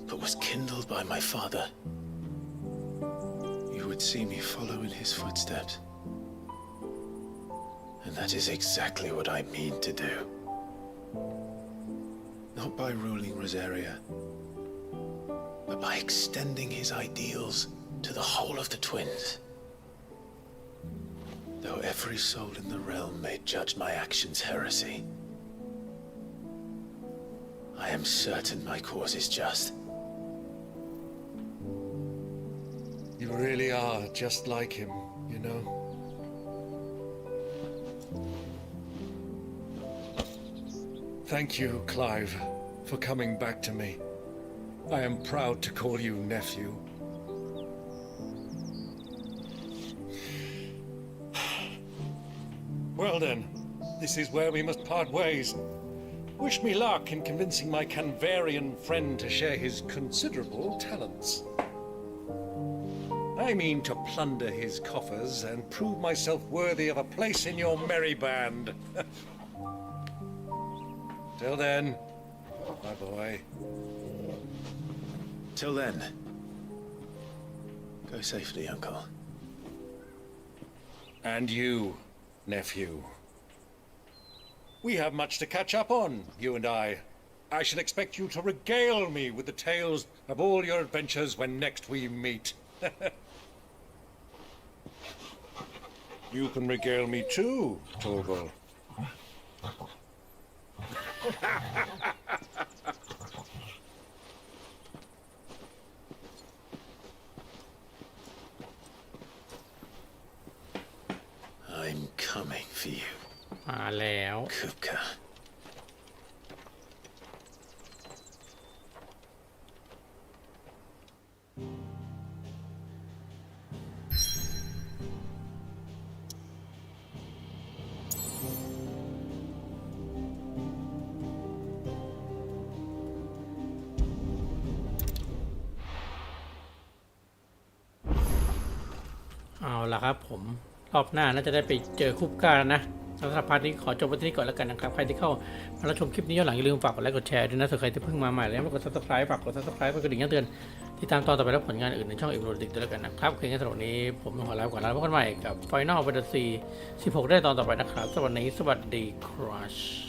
but was kindled by my father. You would see me follow in his footsteps. And that is exactly what I mean to do. Not by ruling Rosaria, but by extending his ideals to the whole of the twins. Though every soul in the realm may judge my actions heresy, I am certain my cause is just. You really are just like him, you know? Thank you, Clive, for coming back to me. I am proud to call you nephew. Well then, this is where we must part ways. Wish me luck in convincing my Canvarian friend to share his considerable talents. I mean to plunder his coffers and prove myself worthy of a place in your merry band. Till then, my boy. Till then, go safely, Uncle. And you, nephew. We have much to catch up on, you and I. I shall expect you to regale me with the tales of all your adventures when next we meet. You can regale me too, Torgal. I'm coming for you. มาแล้ว Kupka. เอาล่ะครับผมรอบหน้าน่าจะได้ไปเจอคุปก้าแล้วนะสำหรับพาร์ทนี้ขอจบไว้ที่นี้ก่อนแล้วกันนะครับใครที่เข้ามารับชมคลิปนี้ย้อนหลังอย่าลืมฝากกดไลค์กดแชร์ด้วยนะส่วนใครที่เพิ่งมาใหม่แล้วกด subscribe ฝากกด subscribe เพื่อกระดิ่งแจ้งเตือนติดตามตอนต่อไปและผลงานอื่นในช่อง mlunatic ด้วยแล้วกันนะครับโอเคงั้นสำหรับวันนี้ผมต้องขอลาไปก่อนแล้วพบกันใหม่กับ Final Fantasy 16ได้ตอนต่อไปนะครับสำหรับวันนี้สวัสดีครับ